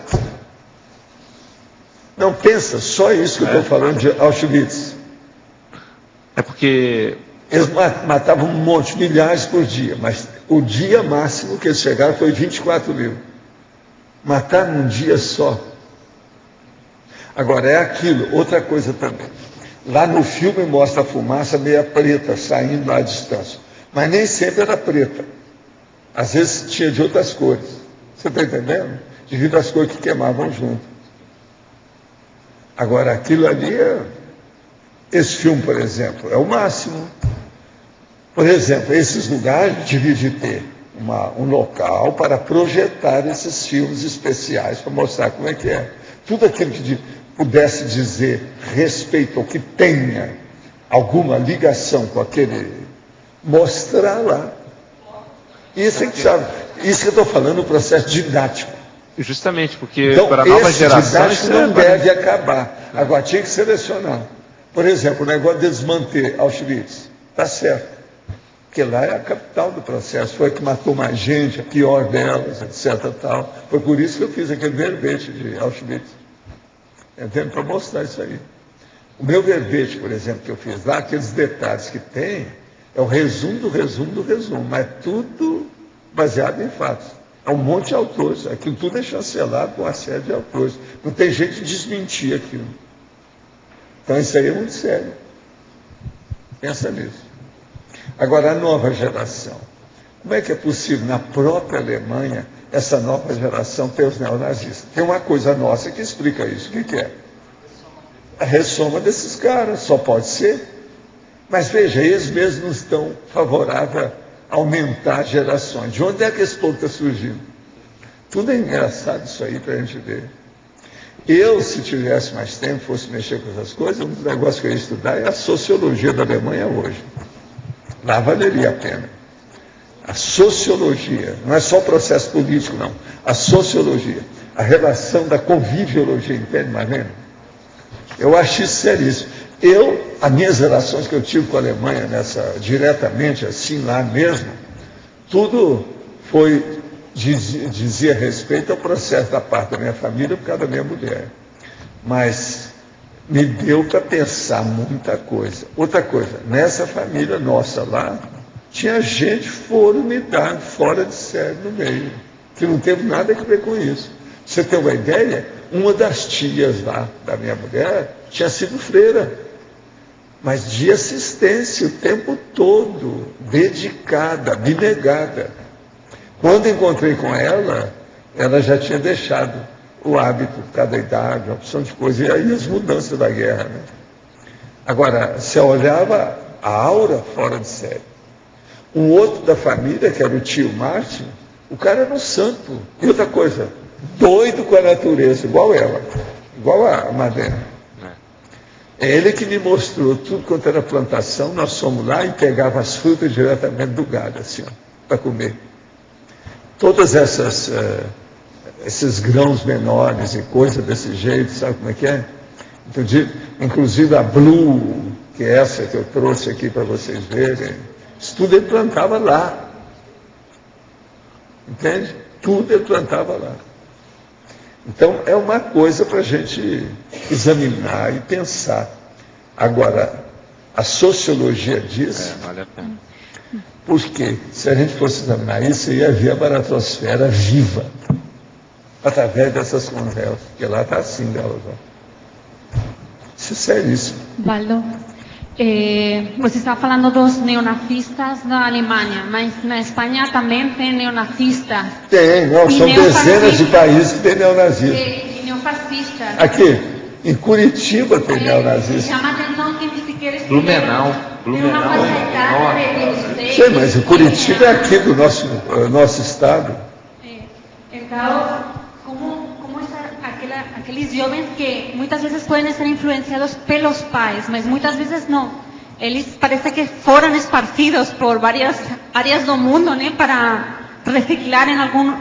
Speaker 2: Não pensa, só isso que eu estou falando de Auschwitz.
Speaker 8: É porque...
Speaker 2: Eles matavam um monte, milhares por dia, mas o dia máximo que eles chegaram foi 24 mil. Mataram num dia só. Agora, é aquilo, outra coisa também. Lá no filme mostra a fumaça meia preta, saindo lá à distância. Mas nem sempre era preta. Às vezes tinha de outras cores. Você está entendendo? Devido às cores que queimavam junto. Agora, aquilo ali esse filme, por exemplo, é o máximo. Por exemplo, esses lugares deviam de ter um local para projetar esses filmes especiais, para mostrar como é que é. Tudo aquilo que pudesse dizer respeito, ou que tenha alguma ligação com aquele, mostrar lá. Isso é que sabe. Isso que eu estou falando, o processo didático.
Speaker 8: Justamente, porque
Speaker 2: então,
Speaker 8: para a nova geração
Speaker 2: didático não deve acabar. Agora tinha que selecionar. Por exemplo, o negócio de desmanter Auschwitz. Está certo. Porque lá é a capital do processo. Foi a que matou mais gente, a pior delas, etc. Tal. Foi por isso que eu fiz aquele verbete de Auschwitz. Entendo? Para mostrar isso aí. O meu verbete, por exemplo, que eu fiz lá, aqueles detalhes que tem, é o resumo do resumo do resumo. Mas tudo baseado em fatos. É um monte de autores. Aquilo tudo é chancelado por uma série de autores. Não tem jeito de desmentir aquilo. Então isso aí é muito sério. Pensa nisso. Agora, a nova geração. Como é que é possível, na própria Alemanha, essa nova geração ter os neonazistas? Tem uma coisa nossa que explica isso. O que é? A ressoma desses caras. Só pode ser. Mas veja, eles mesmos não estão favoráveis a aumentar gerações. De onde é que esse povo está surgindo? Tudo é engraçado isso aí para a gente ver. Eu, se tivesse mais tempo, fosse mexer com essas coisas, um dos negócios que eu ia estudar é a sociologia da Alemanha hoje. Lá valeria a pena. A sociologia, não é só o processo político, não. A sociologia, a relação da conviviologia, entende, Marlene? Eu acho isso seríssimo. As minhas relações que eu tive com a Alemanha, diretamente, assim, lá mesmo, tudo foi dizia respeito ao processo da parte da minha família por causa da minha mulher. Mas me deu para pensar muita coisa. Outra coisa, nessa família nossa lá, tinha gente formidável, fora de série no meio, que não teve nada a ver com isso. Você tem uma ideia? Uma das tias lá da minha mulher tinha sido freira, mas de assistência o tempo todo, dedicada, abnegada. Quando encontrei com ela, ela já tinha deixado o hábito por causa da idade, uma opção de coisa, e aí as mudanças da guerra. Né? Agora, você olhava a aura fora de série. Um outro da família, que era o tio Márcio, o cara era um santo. E outra coisa, doido com a natureza, igual ela, igual a Madena. É ele que me mostrou tudo quanto era plantação. Nós fomos lá e pegava as frutas diretamente do gado, assim, para comer. Todas esses grãos menores e coisas desse jeito, sabe como é que é? Inclusive a Blue, que é essa que eu trouxe aqui para vocês verem, isso tudo ele plantava lá. Entende? Tudo ele plantava lá. Então, é uma coisa para a gente examinar e pensar. Agora, a sociologia diz...
Speaker 8: vale a pena.
Speaker 2: Porque, se a gente fosse examinar isso, você ia ver a baratrosfera viva, através dessas conversas, porque lá está assim, Galvão. Isso é seríssimo.
Speaker 18: Valdo, você estava falando dos neonazistas na Alemanha, mas na Espanha também tem neonazistas.
Speaker 2: Tem, não, são dezenas de países que tem neonazismo.
Speaker 18: E neofascistas.
Speaker 2: Aqui, em Curitiba tem neonazismo.
Speaker 18: Chama a atenção que nem sequer
Speaker 8: Blumenau.
Speaker 2: Sim, mas o Curitiba é aqui do nosso estado.
Speaker 18: Então, aqueles jovens que muitas vezes podem ser influenciados pelos pais, mas muitas vezes não. Eles parece que foram esparcidos por várias áreas do mundo, né, para reciclar em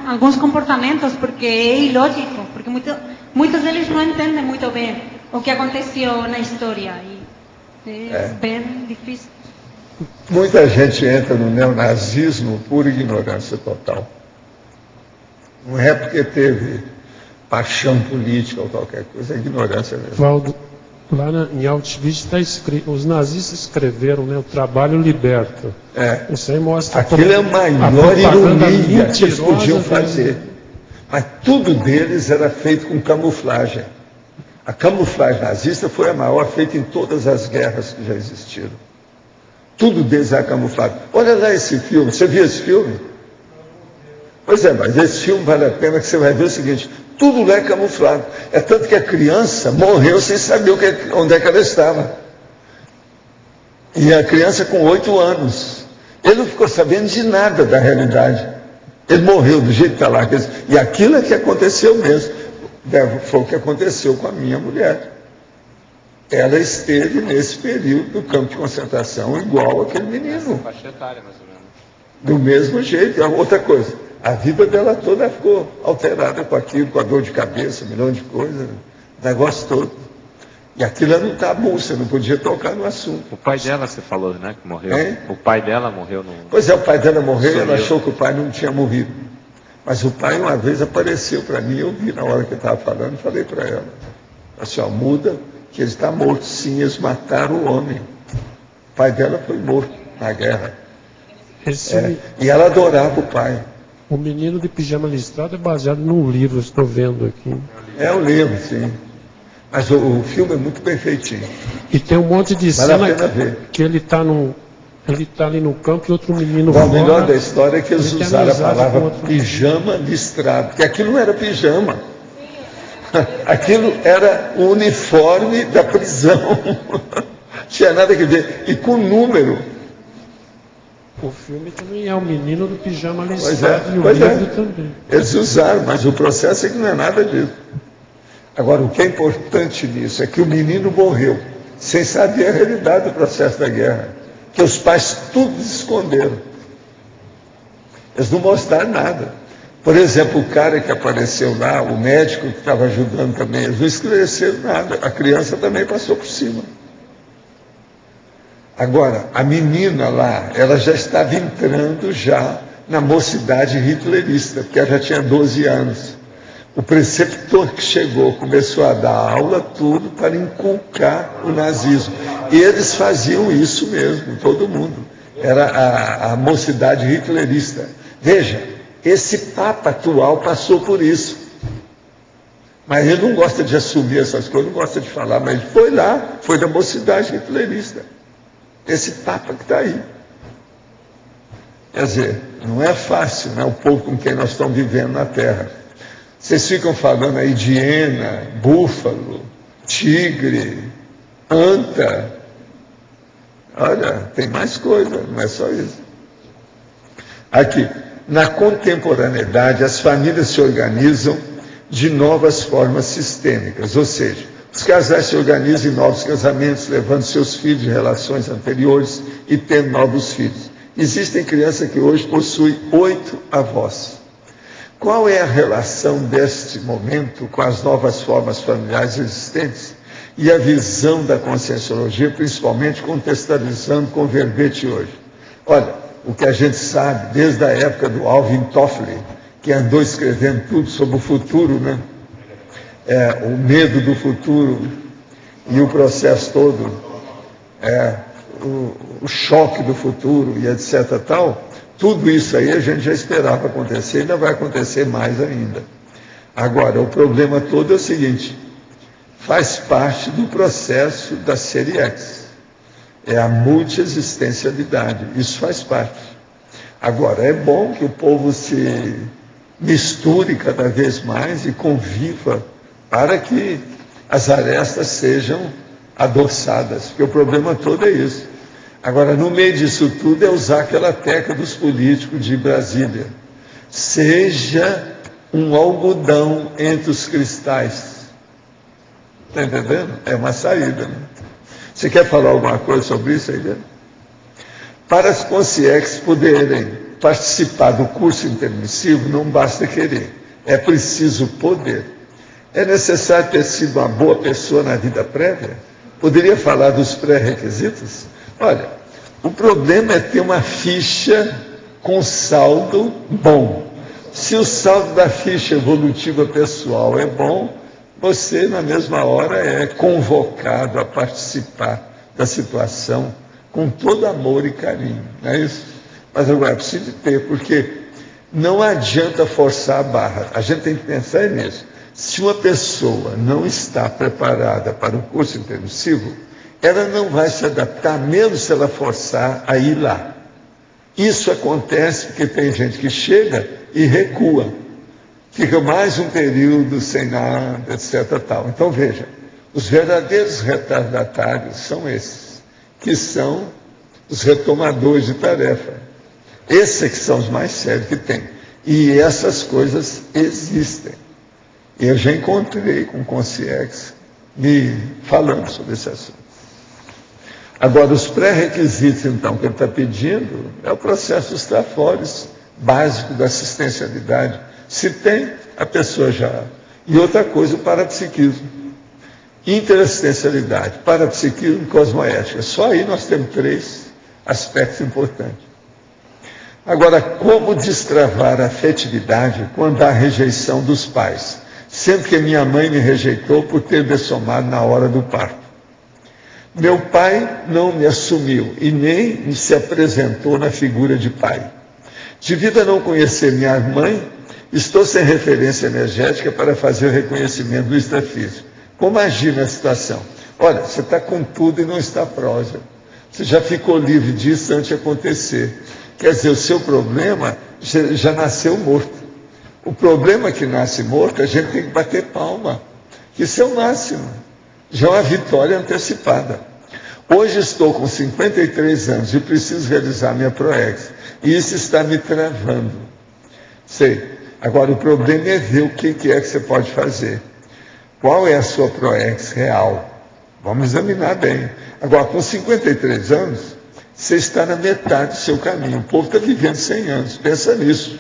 Speaker 18: alguns comportamentos, porque é ilógico, porque muitos deles não entendem muito bem o que aconteceu na história. E é bem difícil.
Speaker 2: Muita gente entra no neonazismo por ignorância total. Não é porque teve paixão política ou qualquer coisa, é ignorância mesmo.
Speaker 6: Valdo, lá em Auschwitz está escrito, os nazistas escreveram, né, o trabalho liberta. Isso aí mostra...
Speaker 2: Aquilo é a maior ironia que eles podiam fazer. Mas tudo deles era feito com camuflagem. A camuflagem nazista foi a maior feita em todas as guerras que já existiram. Tudo deles é camuflado. Olha lá esse filme, você viu esse filme? Pois é, mas esse filme vale a pena, que você vai ver o seguinte, tudo lá é camuflado. É tanto que a criança morreu sem saber onde é que ela estava. E a criança com 8 anos. Ele não ficou sabendo de nada da realidade. Ele morreu do jeito que está lá. E aquilo é que aconteceu mesmo. Foi o que aconteceu com a minha mulher. Ela esteve nesse período do campo de concentração igual aquele menino.
Speaker 8: Faixa etária, mais ou menos.
Speaker 2: Do mesmo jeito. Outra coisa, a vida dela toda ficou alterada com aquilo, com a dor de cabeça, um milhão de coisas, o negócio todo. E aquilo era um tabu, você não podia tocar no assunto.
Speaker 8: O pai dela, você falou, né, que morreu. O pai dela morreu no...
Speaker 2: Pois é, o pai dela morreu e ela achou que o pai não tinha morrido. Mas o pai uma vez apareceu para mim, eu vi na hora que eu estava falando, e falei para ela, assim, ó, muda, que ele está morto. Sim, eles mataram o homem. O pai dela foi morto na guerra. E ela adorava o pai.
Speaker 6: O Menino de Pijama Listrado é baseado num livro, estou vendo aqui.
Speaker 2: É um livro, sim. Mas o filme é muito bem feitinho.
Speaker 6: E tem um monte de
Speaker 2: vale
Speaker 6: cena
Speaker 2: a pena ver.
Speaker 6: Que ele está ali no campo e outro menino
Speaker 2: fora. O melhor da história é que eles usaram a palavra pijama listrado, porque aquilo não era pijama. Aquilo era o uniforme da prisão. Não tinha nada a ver. E com número.
Speaker 6: O filme também é o Menino do Pijama Listrado e o livro também.
Speaker 2: Eles usaram, mas o processo é que não é nada disso. Agora, o que é importante nisso é que o menino morreu sem saber a realidade do processo da guerra. Que os pais tudo esconderam. Eles não mostraram nada. Por exemplo, o cara que apareceu lá, o médico que estava ajudando também, eles não esclareceram nada. A criança também passou por cima. Agora, a menina lá, ela já estava entrando já na mocidade hitlerista, porque ela já tinha 12 anos. O preceptor que chegou começou a dar aula, tudo para inculcar o nazismo. E eles faziam isso mesmo, todo mundo. Era a mocidade hitlerista. Veja, esse Papa atual passou por isso. Mas ele não gosta de assumir essas coisas, não gosta de falar, mas ele foi lá, foi da mocidade hitlerista. Esse Papa que está aí. Quer dizer, não é fácil, né, o povo com quem nós estamos vivendo na Terra. Vocês ficam falando aí de hiena, búfalo, tigre, anta. Olha, tem mais coisa, não é só isso. Aqui, na contemporaneidade, as famílias se organizam de novas formas sistêmicas, ou seja, os casais se organizam em novos casamentos, levando seus filhos de relações anteriores e tendo novos filhos. Existem crianças que hoje possuem 8 avós. Qual é a relação deste momento com as novas formas familiares existentes e a visão da conscienciologia, principalmente contextualizando com o verbete hoje? Olha, o que a gente sabe desde a época do Alvin Toffler, que andou escrevendo tudo sobre o futuro, né? O medo do futuro e o processo todo, o choque do futuro e etc. tal, tudo isso aí a gente já esperava acontecer e ainda vai acontecer mais ainda. Agora, o problema todo é o seguinte, faz parte do processo da série X, é a multiexistencialidade, isso faz parte. Agora, é bom que o povo se misture cada vez mais e conviva para que as arestas sejam adoçadas, porque o problema todo é isso. Agora, no meio disso tudo, é usar aquela técnica dos políticos de Brasília. Seja um algodão entre os cristais. Está entendendo? É uma saída. Né? Você quer falar alguma coisa sobre isso aí, né? Para as consciex poderem participar do curso intermissivo, não basta querer, é preciso poder. É necessário ter sido uma boa pessoa na vida prévia? Poderia falar dos pré-requisitos? Olha, o problema é ter uma ficha com saldo bom. Se o saldo da ficha evolutiva pessoal é bom, você, na mesma hora, é convocado a participar da situação com todo amor e carinho, não é isso? Mas agora é preciso ter, porque não adianta forçar a barra. A gente tem que pensar nisso. Se uma pessoa não está preparada para um curso intermissivo, ela não vai se adaptar, mesmo se ela forçar a ir lá. Isso acontece porque tem gente que chega e recua. Fica mais um período sem nada, etc. Tal. Então, veja, os verdadeiros retardatários são esses, que são os retomadores de tarefa. Esses é que são os mais sérios que tem. E essas coisas existem. Eu já encontrei com consciex me falando sobre esse assunto. Agora, os pré-requisitos, então, que ele está pedindo, é o processo dos trafores básico da assistencialidade. Se tem, a pessoa já... E outra coisa, o parapsiquismo. Interassistencialidade, parapsiquismo e cosmoética. Só aí nós temos 3 aspectos importantes. Agora, como destravar a afetividade quando há rejeição dos pais? Sendo que minha mãe me rejeitou por ter dessomado na hora do parto. Meu pai não me assumiu e nem me se apresentou na figura de pai. Devido a não conhecer minha mãe, estou sem referência energética para fazer o reconhecimento do extrafísico. Como agir na situação? Olha, você está com tudo e não está próximo. Você já ficou livre disso antes de acontecer. Quer dizer, o seu problema já nasceu morto. O problema que nasce morto, a gente tem que bater palma. Isso é o máximo. Já é uma vitória antecipada. Hoje estou com 53 anos e preciso realizar minha ProEx. E isso está me travando. Sei. Agora, o problema é ver o que é que você pode fazer. Qual é a sua ProEx real? Vamos examinar bem. Agora, com 53 anos, você está na metade do seu caminho. O povo está vivendo 100 anos. Pensa nisso.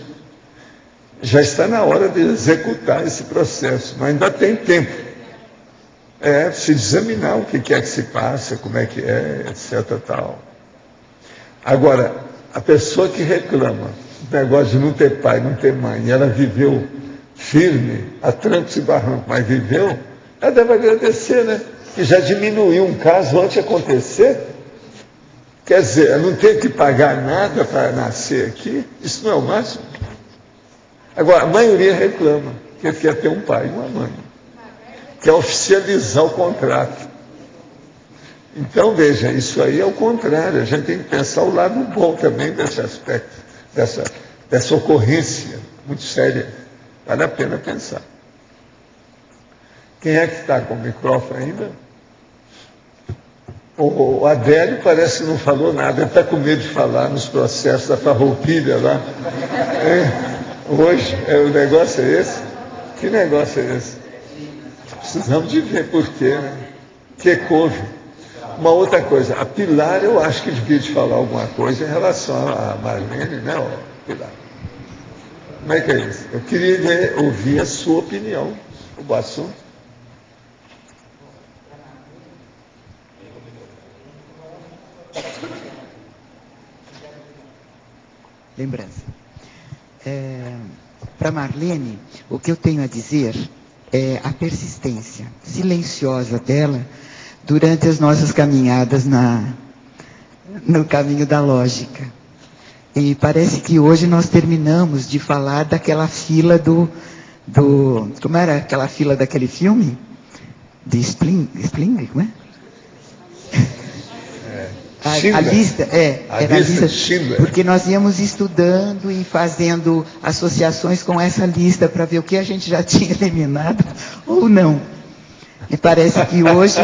Speaker 2: Já está na hora de executar esse processo, mas ainda tem tempo. Se examinar o que é que se passa, como é que é, etc. Tal. Agora, a pessoa que reclama esse negócio de não ter pai, não ter mãe, e ela viveu firme, a trancos e barrancos, mas viveu, ela deve agradecer, né? Que já diminuiu um caso antes de acontecer. Quer dizer, não ter que pagar nada para nascer aqui, isso não é o máximo. Agora, a maioria reclama, que quer ter um pai e uma mãe, quer oficializar o contrato. Então, veja, isso aí é o contrário, a gente tem que pensar o lado bom também desse aspecto, dessa ocorrência muito séria. Vale a pena pensar. Quem é que está com o microfone ainda? O Adélio parece que não falou nada, ele está com medo de falar nos processos da Farroupilha lá. Hoje, o negócio é esse? Que negócio é esse? Precisamos de ver por quê, né? Que couve. Uma outra coisa, a Pilar, eu acho que devia te falar alguma coisa em relação a Marlene, né, Pilar? Como é que é isso? Eu queria ouvir a sua opinião sobre o assunto.
Speaker 19: Lembrança. Para Marlene, o que eu tenho a dizer é a persistência silenciosa dela durante as nossas caminhadas no caminho da lógica. E parece que hoje nós terminamos de falar daquela fila como era aquela fila daquele filme? De Spling, como é? A lista, era a lista Schindler. Porque nós íamos estudando e fazendo associações com essa lista para ver o que a gente já tinha eliminado ou não. E parece que hoje...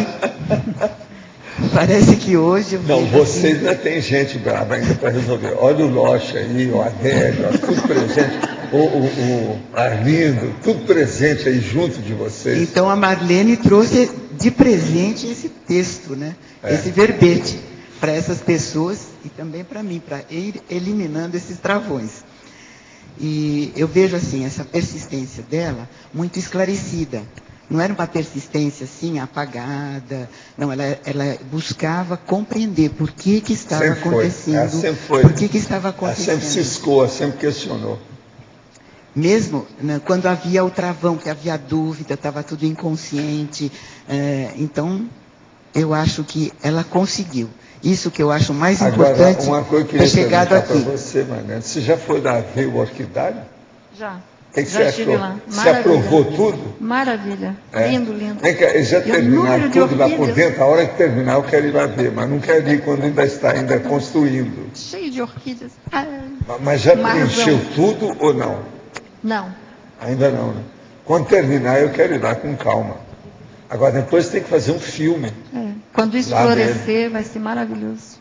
Speaker 2: Não, vocês ainda tem gente brava ainda para resolver. Olha o Locha aí, o Adélio, tudo presente. O Arlindo, tudo presente aí junto de vocês.
Speaker 19: Então a Marlene trouxe de presente esse texto, né? Esse verbete para essas pessoas e também para mim, para ir eliminando esses travões. E eu vejo assim, essa persistência dela muito esclarecida. Não era uma persistência assim, apagada. Não, ela buscava compreender por que estava acontecendo.
Speaker 2: Sempre foi.
Speaker 19: Por que estava acontecendo.
Speaker 2: Ela sempre ciscou, ela sempre questionou.
Speaker 19: Mesmo, né, quando havia o travão, que havia dúvida, estava tudo inconsciente. Então, eu acho que ela conseguiu. Isso que eu acho mais importante.
Speaker 2: Agora, uma coisa que eu queria perguntar para você, Marlene. Você já foi ver o orquidário?
Speaker 1: Já.
Speaker 2: O que
Speaker 1: já
Speaker 2: você
Speaker 1: estive
Speaker 2: achou?
Speaker 1: lá.
Speaker 2: Você aprovou tudo?
Speaker 1: Maravilha. Lindo, lindo.
Speaker 2: Eles já terminaram tudo lá por dentro. A hora que terminar, eu quero ir lá ver. Mas não quero ir quando ainda está construindo.
Speaker 1: Cheio de orquídeas.
Speaker 2: Mas já preencheu tudo ou não?
Speaker 1: Não.
Speaker 2: Ainda não, né? Quando terminar, eu quero ir lá com calma. Agora, depois tem que fazer um filme.
Speaker 1: Quando isso florescer, vai ser maravilhoso.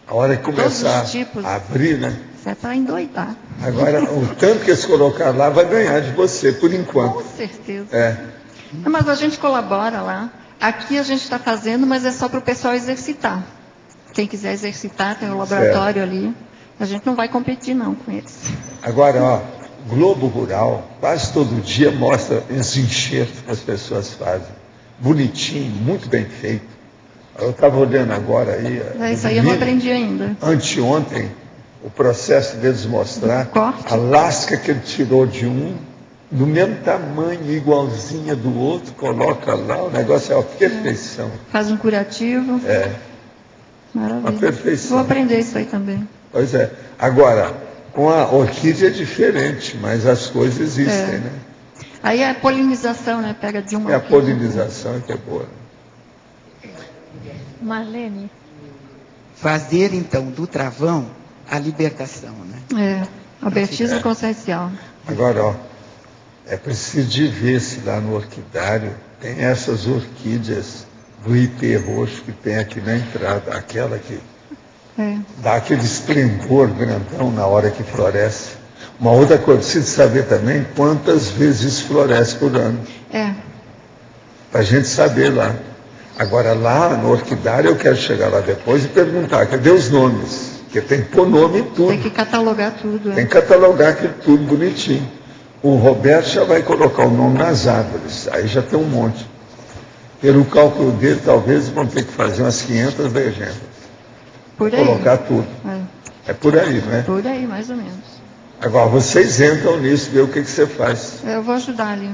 Speaker 2: A hora que começar a abrir, né?
Speaker 1: Você é para endoidar.
Speaker 2: Agora, o tanto que eles colocar lá vai ganhar de você, por enquanto.
Speaker 1: Com certeza. Mas a gente colabora lá. Aqui a gente está fazendo, mas é só para o pessoal exercitar. Quem quiser exercitar, tem um laboratório ali. A gente não vai competir, não, com eles.
Speaker 2: Agora, Globo Rural, quase todo dia mostra esse enxerto que as pessoas fazem. Bonitinho, muito bem feito. Eu estava olhando agora aí.
Speaker 1: Isso aí eu não aprendi ainda.
Speaker 2: Anteontem, o processo deles mostrar a lasca que ele tirou de um, do mesmo tamanho, igualzinha do outro, coloca lá, o negócio é uma perfeição.
Speaker 1: Faz um curativo. Maravilha.
Speaker 2: Uma perfeição.
Speaker 1: Vou aprender isso aí também.
Speaker 2: Pois é. Agora, com a orquídea é diferente, mas as coisas existem, né?
Speaker 1: Aí é a polinização, né? Pega de uma.
Speaker 2: É a polinização que é boa.
Speaker 14: Marlene.
Speaker 19: Fazer, então, do travão a libertação, né?
Speaker 1: Albertismo consciencial.
Speaker 2: Agora, é preciso de ver se lá no orquidário tem essas orquídeas do IP roxo que tem aqui na entrada, aquela que dá aquele esplendor grandão na hora que floresce. Uma outra coisa, preciso saber também quantas vezes floresce por ano. Para a gente saber lá. Agora, lá no orquidário, eu quero chegar lá depois e perguntar, cadê os nomes? Porque tem que pôr nome em tudo.
Speaker 1: Tem que catalogar tudo.
Speaker 2: Tem que catalogar aquilo tudo bonitinho. O Roberto já vai colocar o nome nas árvores, aí já tem um monte. Pelo cálculo dele, talvez vão ter que fazer umas 500 legendas.
Speaker 1: Por aí.
Speaker 2: Colocar tudo. É por aí, não é?
Speaker 1: Por aí, mais ou menos.
Speaker 2: Agora, vocês entram nisso, ver o que você faz.
Speaker 1: Eu vou ajudar ali.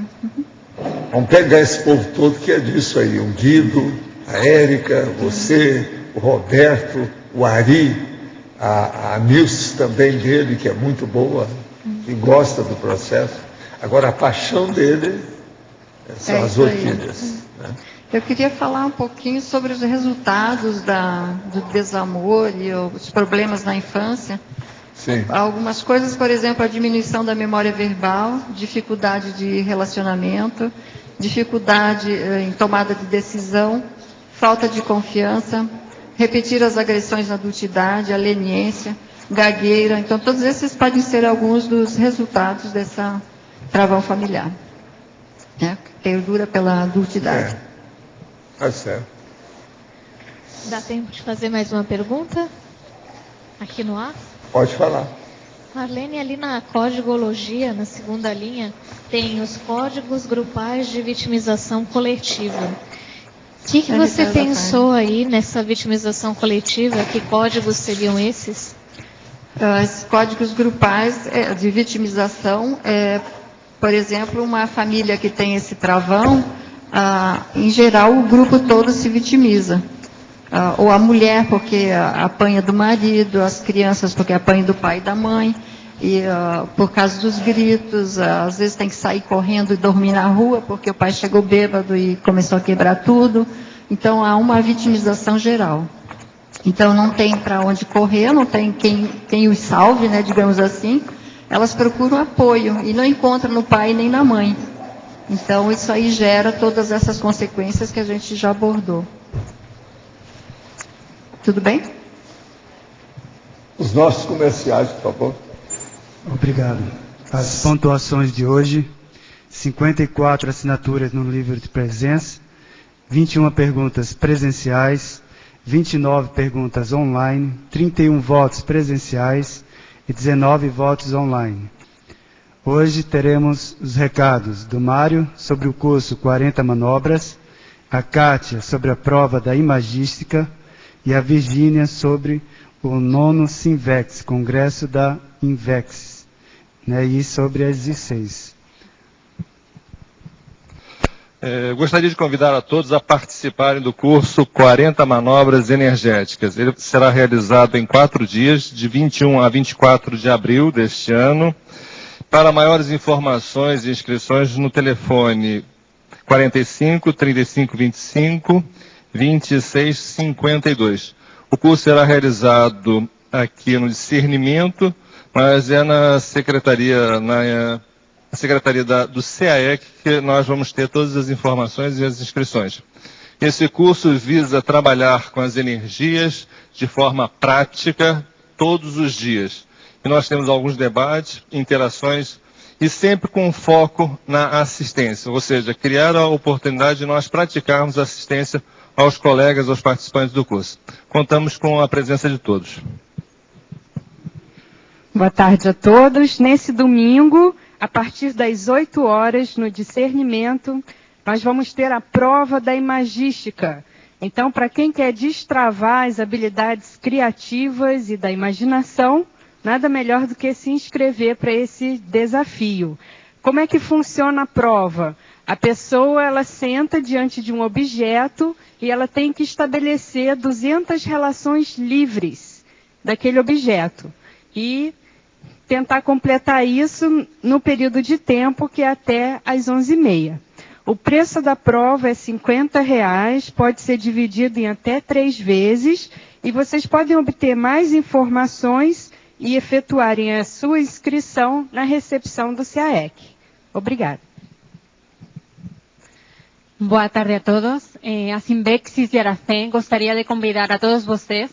Speaker 2: Vamos pegar esse povo todo que é disso aí. O Guido, a Érica, você, o Roberto, o Ari, a Nilce também dele, que é muito boa, e gosta do processo. Agora, a paixão dele são as orquídeas. Né?
Speaker 1: Eu queria falar um pouquinho sobre os resultados do desamor e os problemas na infância.
Speaker 2: Sim.
Speaker 1: Algumas coisas, por exemplo, a diminuição da memória verbal, dificuldade de relacionamento, dificuldade em tomada de decisão, falta de confiança, repetir as agressões na adultidade, a leniência, gagueira. Então, todos esses podem ser alguns dos resultados dessa travão familiar, né? Que perdura pela adultidade.
Speaker 2: Tá certo.
Speaker 20: Dá tempo de fazer mais uma pergunta? Aqui no ar?
Speaker 2: Pode falar.
Speaker 20: Marlene, ali na códigologia, na segunda linha, tem os códigos grupais de vitimização coletiva. O que você pensou aí nessa vitimização coletiva? Que códigos seriam esses?
Speaker 1: Esses códigos grupais de vitimização, por exemplo, uma família que tem esse travão, em geral o grupo todo se vitimiza. Ou a mulher porque apanha do marido, as crianças porque apanham do pai e da mãe, e por causa dos gritos, às vezes tem que sair correndo e dormir na rua porque o pai chegou bêbado e começou a quebrar tudo. Então há uma vitimização geral. Então não tem para onde correr, não tem quem os salve, né, digamos assim. Elas procuram apoio e não encontram no pai nem na mãe. Então isso aí gera todas essas consequências que a gente já abordou. Tudo bem?
Speaker 2: Os nossos comerciais, por favor.
Speaker 21: Obrigado. As pontuações de hoje: 54 assinaturas no livro de presença, 21 perguntas presenciais, 29 perguntas online, 31 votos presenciais e 19 votos online. Hoje teremos os recados do Mário sobre o curso 40 manobras, a Kátia sobre a prova da imagística e a Virgínia sobre o 9º Sinvex, congresso da Invex, né, e sobre as I6.
Speaker 22: Gostaria de convidar a todos a participarem do curso 40 Manobras Energéticas. Ele será realizado em 4 dias, de 21 a 24 de abril deste ano. Para maiores informações e inscrições no telefone 45 35 25 26 52. O curso será realizado aqui no Discernimento, mas é na secretaria, do CAEC, que nós vamos ter todas as informações e as inscrições. Esse curso visa trabalhar com as energias de forma prática todos os dias. E nós temos alguns debates, interações, e sempre com foco na assistência, ou seja, criar a oportunidade de nós praticarmos assistência aos colegas, aos participantes do curso. Contamos com a presença de todos.
Speaker 23: Boa tarde a todos. Nesse domingo, a partir das 8 horas, no Discernimento, nós vamos ter a prova da imagística. Então, para quem quer destravar as habilidades criativas e da imaginação, nada melhor do que se inscrever para esse desafio. Como é que funciona a prova? A pessoa, ela senta diante de um objeto e ela tem que estabelecer 200 relações livres daquele objeto. E tentar completar isso no período de tempo que é até às 11h30. O preço da prova é R$ 50, pode ser dividido em até 3 vezes, e vocês podem obter mais informações e efetuarem a sua inscrição na recepção do CAEC. Obrigada.
Speaker 18: Boa tarde a todos. A Sinvexis de Aracén gostaria de convidar a todos vocês,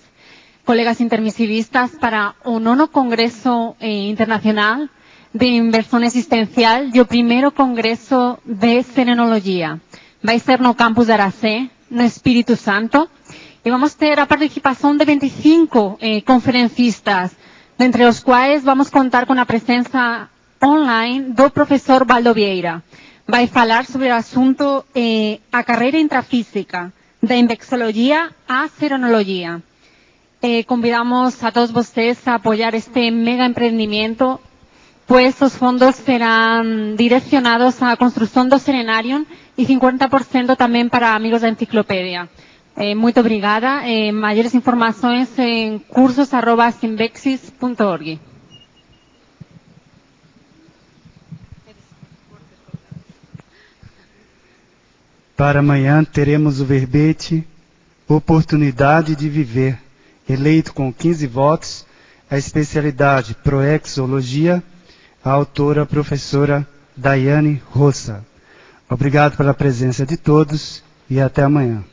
Speaker 18: colegas intermissivistas, para o 9º Congresso Internacional de Inversão Existencial e o primeiro Congresso de Serenologia. Vai ser no campus de Aracén, no Espírito Santo, e vamos ter a participação de 25 conferencistas, dentre os quais vamos contar com a presença online do professor Valdo Vieira. Vai falar sobre o assunto a carreira intrafísica, da invexologia à serenologia. convidamos a todos vocês a apoiar este mega empreendimiento, pues os fondos serán direccionados a construcción do Serenarium y 50% también para amigos da enciclopedia. Muito obrigada. Maiores informações em cursos@simbexis.org.
Speaker 21: Para amanhã teremos o verbete Oportunidade de Viver, eleito com 15 votos, a especialidade Proexologia, a autora, a professora Daiane Roça. Obrigado pela presença de todos e até amanhã.